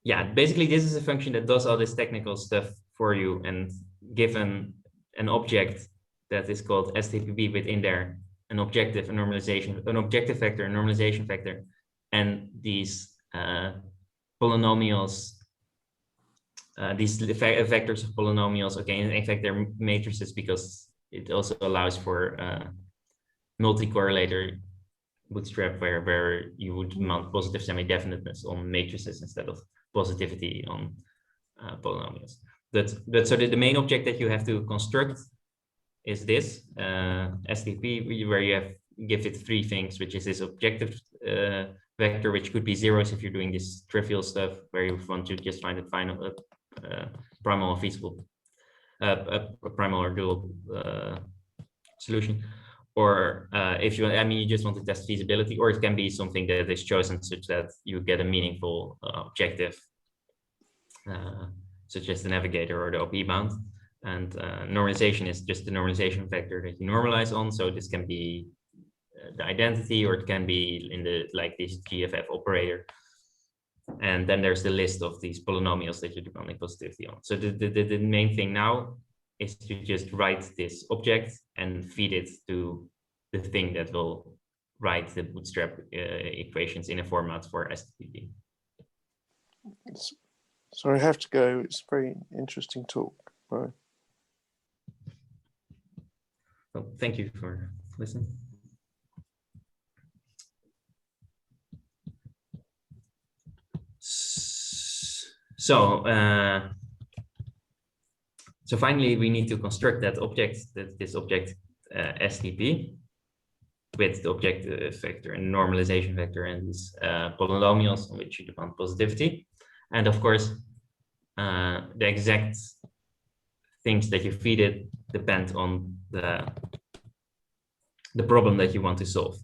yeah, basically this is a function that does all this technical stuff for you, and given an object that is called STPB within there, an objective, a normalization, an objective vector, a normalization vector, and these polynomials, these vectors of polynomials, okay, in fact they're matrices because it also allows for multi-correlator bootstrap where you would mount positive semi-definiteness on matrices instead of positivity on polynomials. But so the main object that you have to construct is this STP, where you give it three things, which is this objective vector, which could be zeros if you're doing this trivial stuff where you want to just find a final primal or feasible, a primal or dual solution. Or if you, you just want to test feasibility, or it can be something that is chosen such that you get a meaningful objective, such as the navigator or the OP bound. And normalization is just the normalization vector that you normalize on. So this can be the identity, or it can be in the like this GFF operator. And then there's the list of these polynomials that you're depending positivity on. So the main thing now is to just write this object and feed it to the thing that will write the bootstrap equations in a format for STPB. So I have to go. It's a very interesting talk. Bye. Well, thank you for listening. So finally, we need to construct that object, this object STP, with the objective vector and normalization vector and these polynomials on which you depend positivity. And of course, the exact things that you feed it depend on the problem that you want to solve.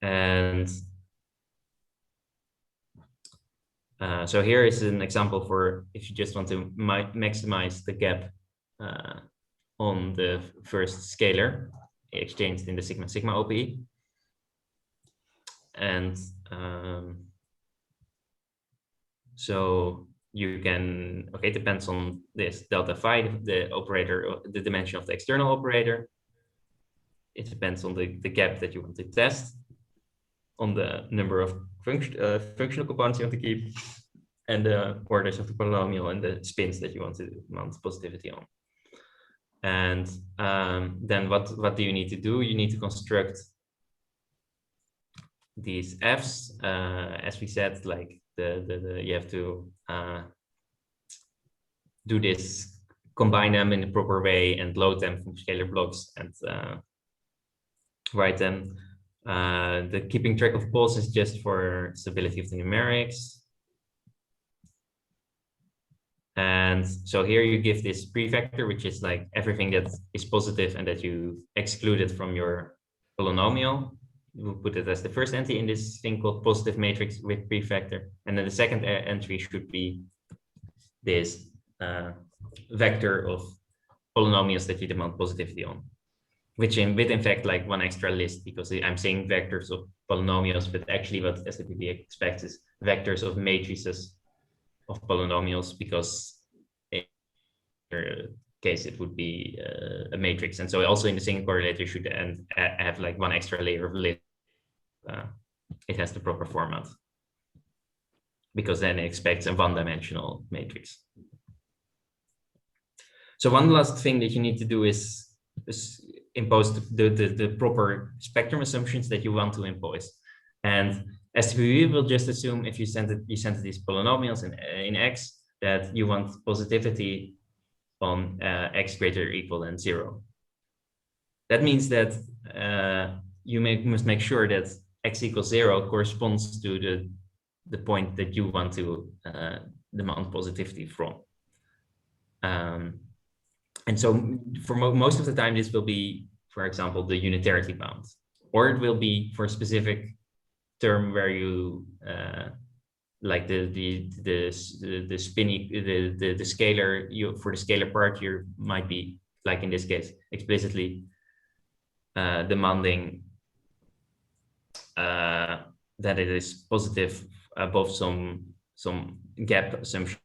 And so here is an example for if you just want to maximize the gap on the first scalar exchanged in the sigma OPE. And so you can, okay, it depends on this delta phi, the operator, the dimension of the external operator. It depends on the gap that you want to test, on the number of functional components you want to keep, and the orders of the polynomial and the spins that you want to mount positivity on. And then what do you need to do? You need to construct these Fs, as we said, like you have to do this, combine them in the proper way and load them from scalar blocks and write them. The keeping track of poles is just for stability of the numerics. And so here you give this prefactor, which is like everything that is positive and that you excluded from your polynomial. We'll put it as the first entry in this thing called positive matrix with prefactor. And then the second entry should be this vector of polynomials that you demand positivity on, which with in fact like one extra list, because I'm saying vectors of polynomials, but actually what STPB expects is vectors of matrices polynomials, because in your case it would be a matrix. And so also in the single correlator should have like one extra layer of list. It has the proper format, because then it expects a one-dimensional matrix. So one last thing that you need to do is impose the proper spectrum assumptions that you want to impose. And STPV will just assume, if you send it these polynomials in X, that you want positivity on X greater or equal than 0. That means that you must make sure that X equals 0 corresponds to the point that you want to demand positivity from. And so for most of the time, this will be, for example, the unitarity bound, or it will be for a specific term where you like the scalar, for the scalar part, you might be, like in this case, explicitly demanding that it is positive above some gap assumption.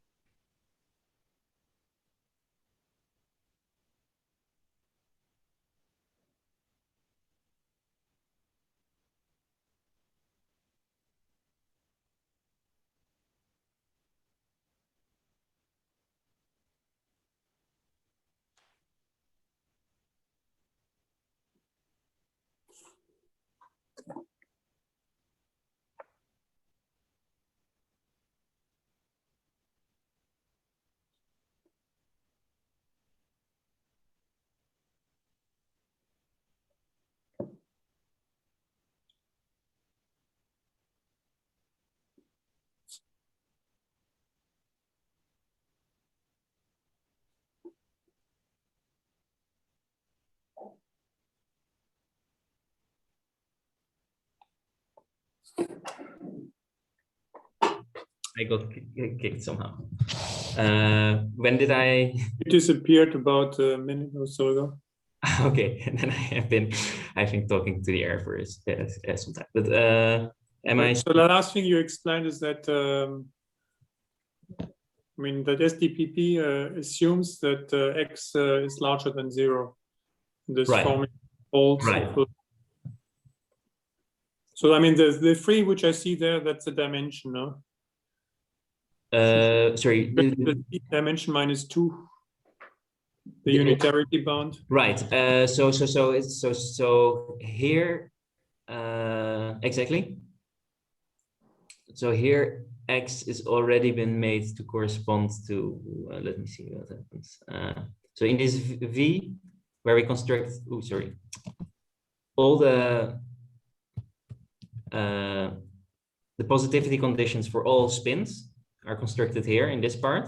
I got kicked somehow. When did I? You disappeared about a minute or so ago. Okay, and then I have been, I think, talking to the air for some time. But am I? So the last thing you explained is that I mean that SDPP assumes that X is larger than 0. This Right. formula holds. Right. So I mean the 3 which I see there, that's the dimension, no? Sorry. The dimension -2. The unitarity bound. Right. So here exactly. So here X is already been made to correspond to. Let me see what happens. So in this V, where we construct. Oh, sorry. All the positivity conditions for all spins are constructed here in this part.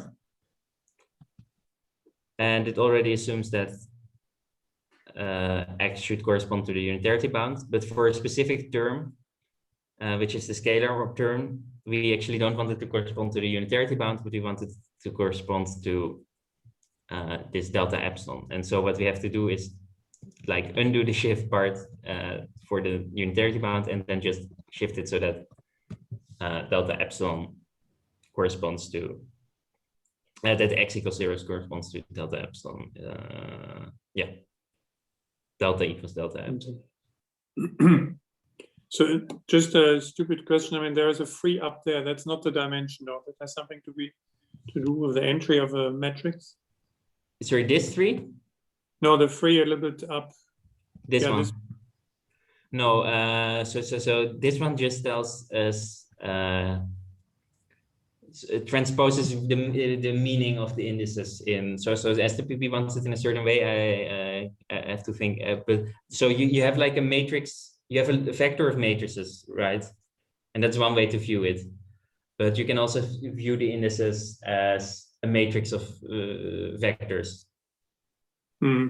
And it already assumes that X should correspond to the unitarity bound, but for a specific term, which is the scalar term, we actually don't want it to correspond to the unitarity bound, but we want it to correspond to this delta epsilon. And so what we have to do is like undo the shift part for the unitarity bound, and then just shift it so that delta epsilon corresponds to that X equals 0 corresponds to delta epsilon. Yeah, delta equals delta epsilon. So just a stupid question. I mean, there is a 3 up there. That's not the dimension, though. That has something to do with the entry of a matrix. Sorry, this 3? No, the 3 a little bit up. This Yeah, one. this- No, so this one just tells us it transposes the meaning of the indices in. So as the PP wants it in a certain way, I have to think. But so you have like a matrix. You have a vector of matrices, right? And that's one way to view it. But you can also view the indices as a matrix of vectors. Hmm.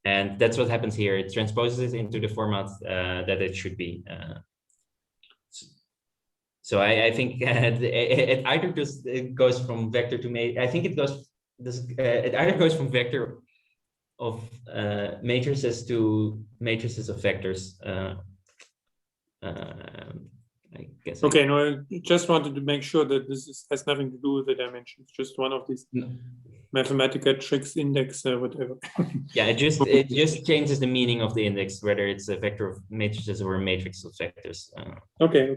And that's what happens here. It transposes it into the format that it should be. So I think it either just goes from vector to matrix. I think it goes. It either goes from vector of matrices to matrices of vectors. I guess. Okay, no, I just wanted to make sure that has nothing to do with the dimensions, just one of these No. Mathematica tricks, index, whatever. Yeah, it just changes the meaning of the index, whether it's a vector of matrices or a matrix of vectors. Okay.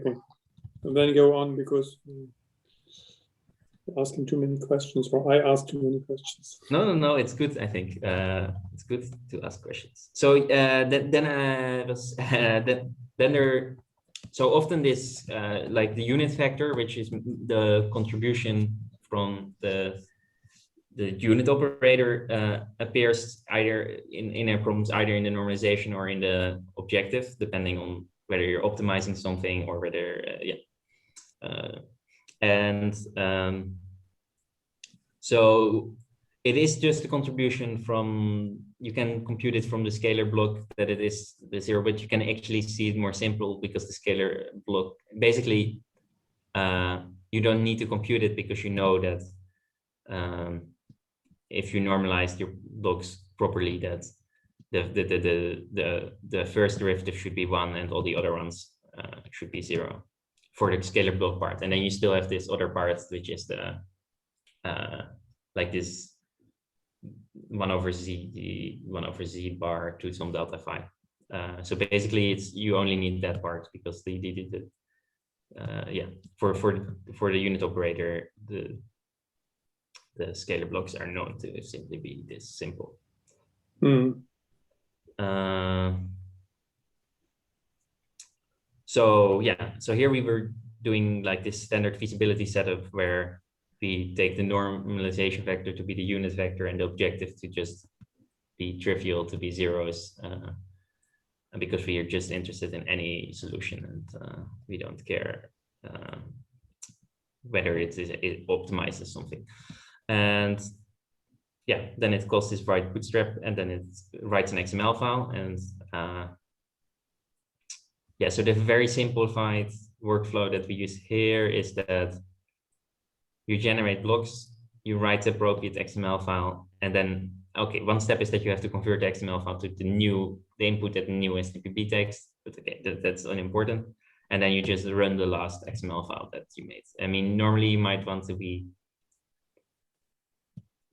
And then go on, because asking too many questions, or I asked too many questions. No, it's good. I think it's good to ask questions. So so often this like the unit vector, which is the contribution from the unit operator, appears either in our problems, either in the normalization or in the objective, depending on whether you're optimizing something or whether so it is just a contribution from, you can compute it from the scalar block that it is the 0, but you can actually see it more simple because the scalar block, basically, you don't need to compute it because you know that if you normalize your blocks properly, that the first derivative should be 1 and all the other ones should be 0 for the scalar block part. And then you still have this other part, which is the like this 1 over z bar to some delta phi. So basically, you only need that part because for the unit operator, the scalar blocks are known to simply be this simple. So here we were doing like this standard feasibility setup where we take the normalization vector to be the unit vector and the objective to just be trivial, to be zeros, because we are just interested in any solution, and we don't care whether it optimizes something. And yeah, then it calls this write bootstrap, and then it writes an XML file. And so the very simplified workflow that we use here is that you generate blocks, you write the appropriate XML file, and then, okay, one step is that you have to convert the XML file to the input at the new STPB text, but okay, that's unimportant. And then you just run the last XML file that you made. I mean, normally you might want to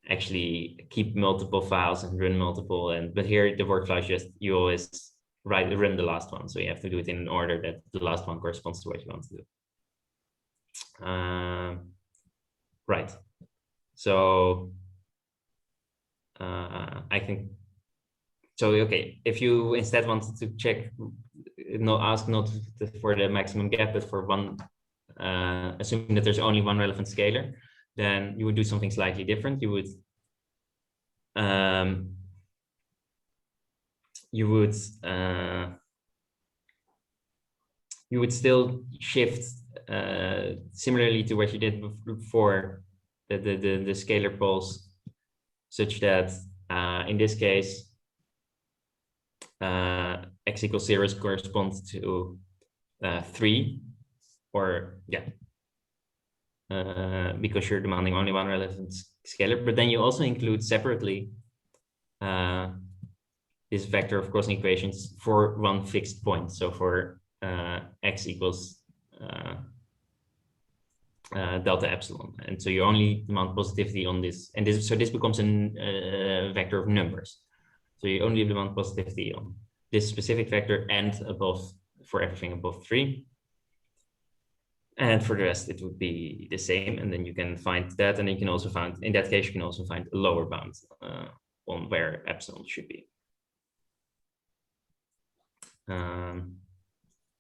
actually keep multiple files and run multiple, but here the workflow is just, you always run the last one. So you have to do it in an order that the last one corresponds to what you want to do. Right. So I think, so okay, if you instead wanted to check, ask not for the maximum gap, but for one, assuming that there's only one relevant scalar, then you would do something slightly different. You would still shift similarly to what you did before, the scalar poles, such that in this case x equals 0 corresponds to 3, or because you're demanding only one relevant scalar. But then you also include separately this vector of crossing equations for one fixed point. So for x equals delta epsilon, and so you only demand positivity on this, and this becomes a vector of numbers. So you only demand positivity on this specific vector and above, for everything above 3. And for the rest, it would be the same. And then you can find that, and you can also find, in that case, you can also find a lower bound on where epsilon should be.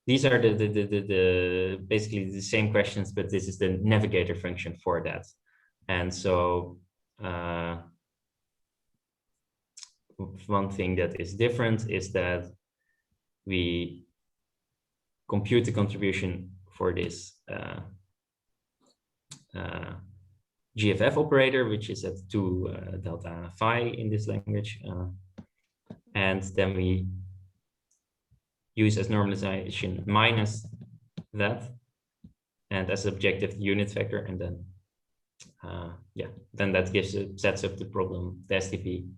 These are the basically the same questions, but this is the navigator function for that. And so one thing that is different is that we compute the contribution for this GFF operator, which is at 2 delta phi in this language. And then we use as normalization minus that, and as objective unit vector, and then then that sets up the problem, the STP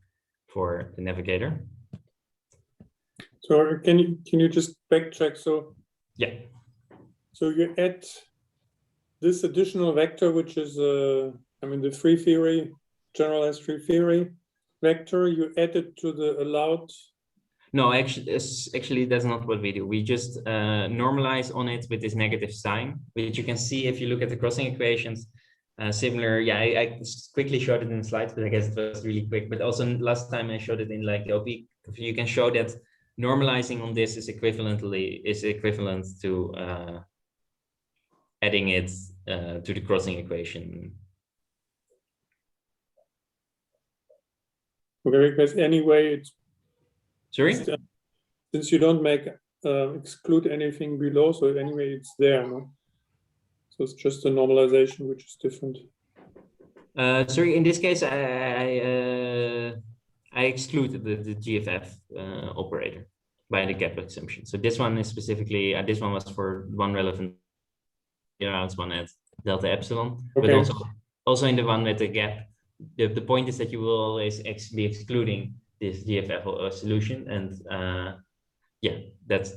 for the navigator. So can you just backtrack? So So you add this additional vector, which is, I mean, the free theory, generalized free theory vector, you add it to the allowed. No, actually, that's not what we do. We just normalize on it with this negative sign, which you can see if you look at the crossing equations. Similar, yeah, I quickly showed it in slides, but I guess it was really quick. But also last time I showed it in like the OP, you can show that normalizing on this is equivalent to adding it to the crossing equation. Okay, because anyway, it's, Sorry? since you don't make exclude anything below, so anyway, it's there, no? So it's just a normalization, which is different. Sorry, in this case, I excluded the GFF operator by the gap assumption. So this one is specifically, this one was for one relevant, it's one at delta epsilon, Okay. but also in the one with the gap, the point is that you will always be excluding this GFF solution, and yeah, that's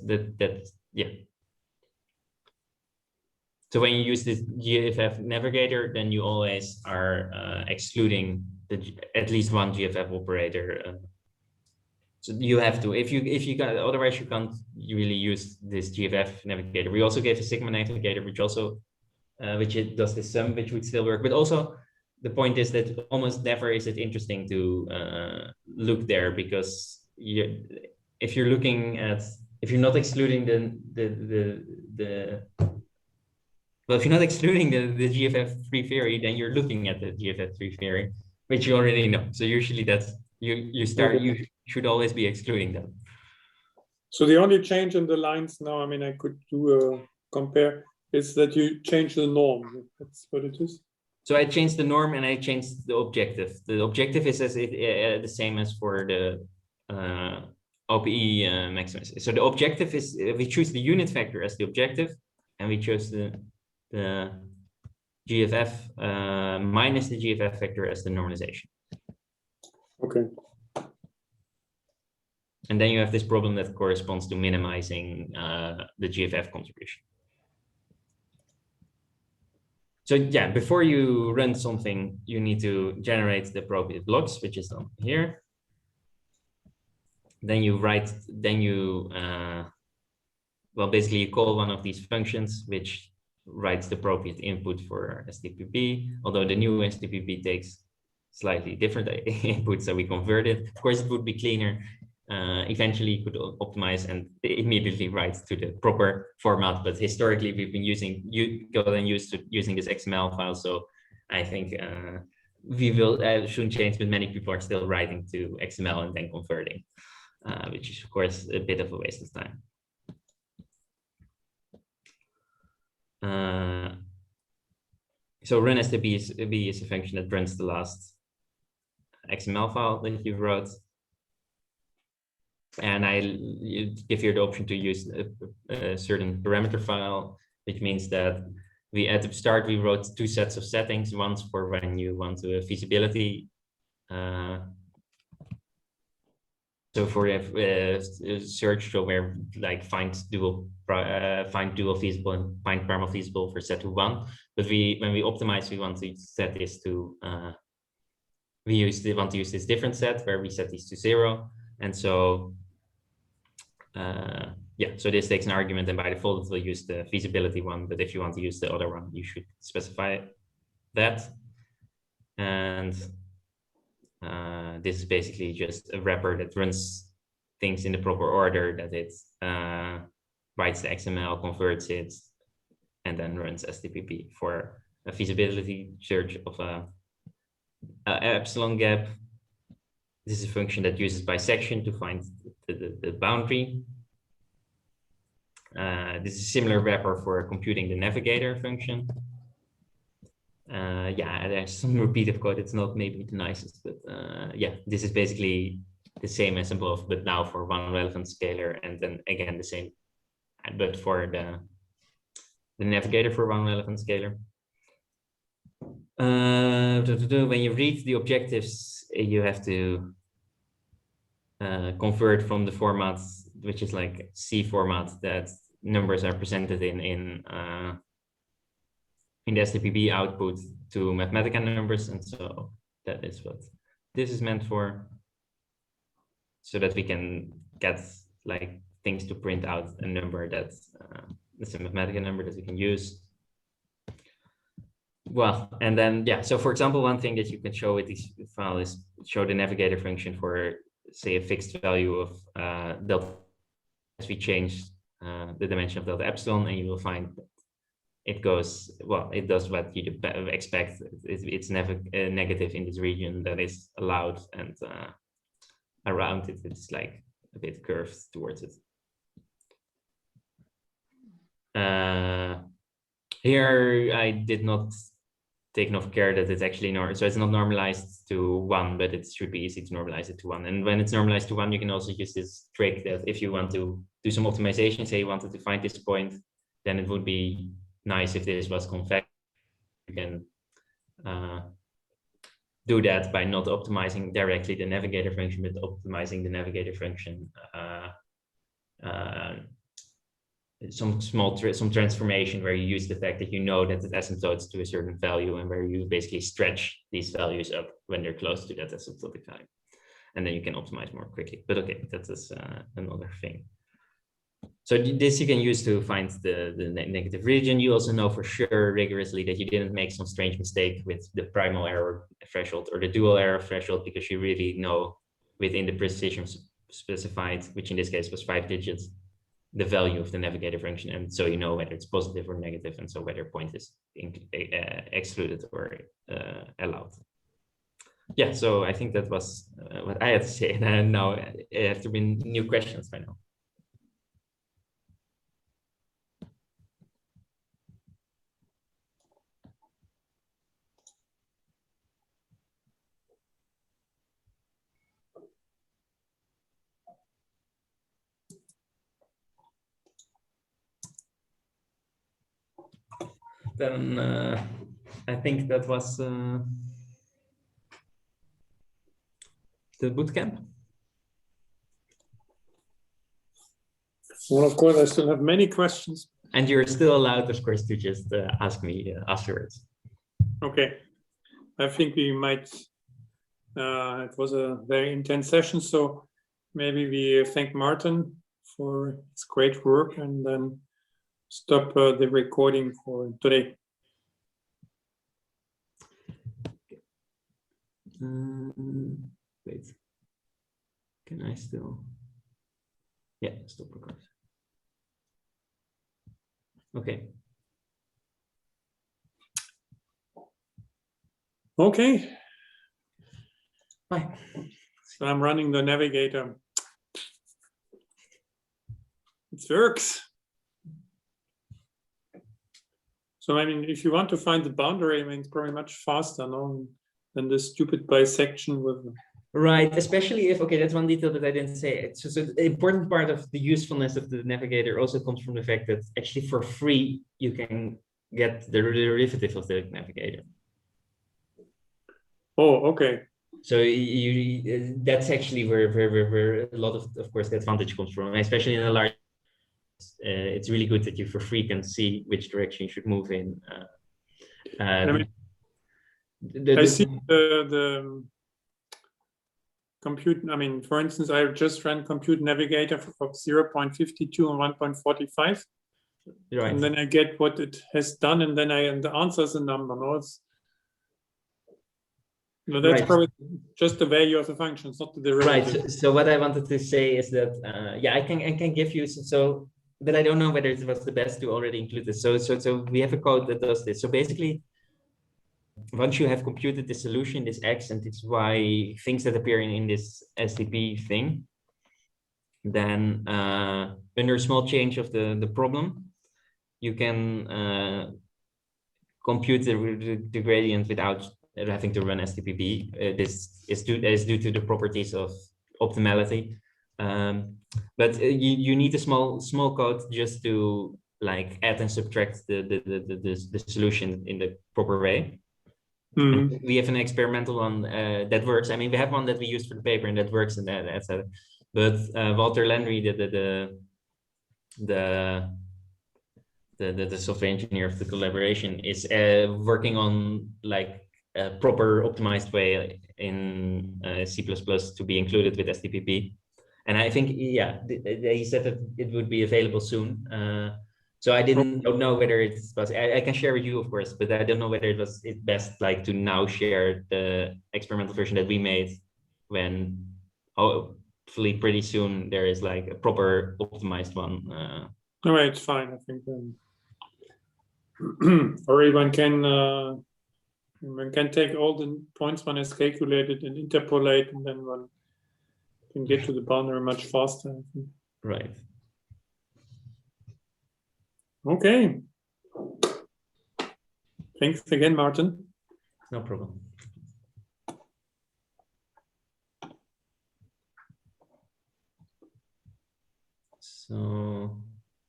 yeah. So when you use this GFF navigator, then you always are excluding at least one GFF operator. So you have to, if you got, otherwise you can't really use this GFF navigator. We also gave a sigma navigator, which also which it does the sum, which would still work. But also the point is that almost never is it interesting to look there, because if you're looking at, if you're not excluding well, if you're not excluding the GFF3 theory, then you're looking at the GFF3 theory, which you already know. So usually that's, you should always be excluding them. So the only change in the lines now, I mean, I could do a compare, is that you change the norm. That's what it is. So I changed the norm and I changed the objective. The objective is the same as for the OPE maximus. So the objective is, we choose the unit vector as the objective, and we chose the GFF minus the GFF vector as the normalization. Okay. And then you have this problem that corresponds to minimizing the GFF contribution. So yeah, before you run something, you need to generate the appropriate blocks, which is done here. Then you write, well, basically you call one of these functions, which writes the appropriate input for STPP, although the new STPP takes slightly different input, so we convert it. Of course, it would be cleaner. Eventually you could optimize and immediately write to the proper format, but historically we've been using using this XML file, so I think we will shouldn't change, but many people are still writing to XML and then converting, which is of course a bit of a waste of time. So run STP is a function that runs the last XML file that you wrote. And you give here the option to use a certain parameter file, which means that we at the start, we wrote two sets of settings, one's for when you want to feasibility. So for search, so where like find dual feasible and find primal feasible for set to 1. But when we optimize, we want to set this to want to use this different set where we set these to 0. And so yeah, so this takes an argument, and by default it will use the feasibility one, but if you want to use the other one, you should specify that. And this is basically just a wrapper that runs things in the proper order, that it writes the XML, converts it, and then runs STPP for a feasibility search of a epsilon gap. This is a function that uses bisection to find the boundary. This is a similar wrapper for computing the navigator function. Yeah, there's some repeated code. It's not maybe the nicest, but yeah, this is basically the same as above, but now for one relevant scalar, and then again the same, but for the navigator for one relevant scalar. When you read the objectives, you have to convert from the format, which is like C format, that numbers are presented in the STPB output to Mathematica numbers, and so that is what this is meant for, so that we can get like things to print out a number that's a Mathematica number that we can use. Well, and then yeah, so for example, one thing that you can show with this file is show the navigator function for, say, a fixed value of delta. As we change the dimension of delta epsilon, and you will find that it goes, well, it does what you expect. It's never negative in this region that is allowed, and around it, it's like a bit curved towards it. Here, I did not take enough care that it's actually so it's not normalized to 1, but it should be easy to normalize it to 1. And when it's normalized to 1, you can also use this trick that if you want to do some optimization, say you wanted to find this point, then it would be nice if this was convex. You can do that by not optimizing directly the navigator function, but optimizing the navigator function some transformation where you use the fact that you know that it asymptotes to a certain value, and where you basically stretch these values up when they're close to that asymptotic value, and then you can optimize more quickly. But okay, that is another thing. So this you can use to find the negative region. You also know for sure rigorously that you didn't make some strange mistake with the primal error threshold or the dual error threshold, because you really know within the precision specified, which in this case was 5 digits, the value of the navigator function, and so you know whether it's positive or negative, and so whether point is excluded or allowed. Yeah, so I think that was what I had to say, and now there have to be new questions by now. Then I think that was the bootcamp. Well, of course, I still have many questions. And you're still allowed, of course, to just ask me afterwards. Okay. I think we might, it was a very intense session, so maybe we thank Marten for his great work and then stop the recording for today. Wait, can I still? Yeah, stop recording. Okay. Okay. Bye. So I'm running the navigator. It works. So I mean, if you want to find the boundary, I mean, it's probably much faster, no, than this stupid bisection with. Right, especially if, okay, that's one detail that I didn't say. It's just an important part of the usefulness of the navigator also comes from the fact that actually for free, you can get the derivative of the navigator. Oh, okay. So that's actually where a lot of course, the advantage comes from, especially in a large. It's really good that you for free can see which direction you should move in. I see the compute. I mean, for instance, I just ran Compute Navigator of 0.52 and 1.45, right? And then I get what it has done, and then the answer is a number. No, that's right. Probably just the value of the function. It's not the derivative. Right. So what I wanted to say is that yeah, I can give you so. But I don't know whether it was the best to already include this. So we have a code that does this. So basically, once you have computed the solution, this X and this Y, things that appear in this STP thing, then under a small change of the problem, you can compute the gradient without having to run STPB. This is due to the properties of optimality. But you need a small code just to like add and subtract the solution in the proper way. Mm-hmm. We have an experimental one that works. I mean, we have one that we used for the paper and that works in that, etc. But Walter Landry did the the software engineer of the collaboration, is working on like a proper optimized way in C++ to be included with STPP. And I think, yeah, he said that it would be available soon. So I don't know whether it's possible. I can share with you, of course, but I don't know whether it's best like to now share the experimental version that we made when hopefully pretty soon there is like a proper optimized one. No, it's fine. I think, or one can take all the points one has calculated and interpolate, and then one can get to the boundary much faster, I think. Right. Okay. Thanks again, Marten. No problem. So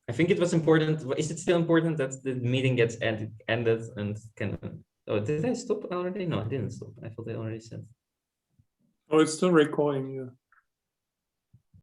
I think it was important. Is it still important that the meeting gets ended and can? Oh, did I stop already? No, I didn't stop. I thought I already said. Oh, it's still recording, yeah.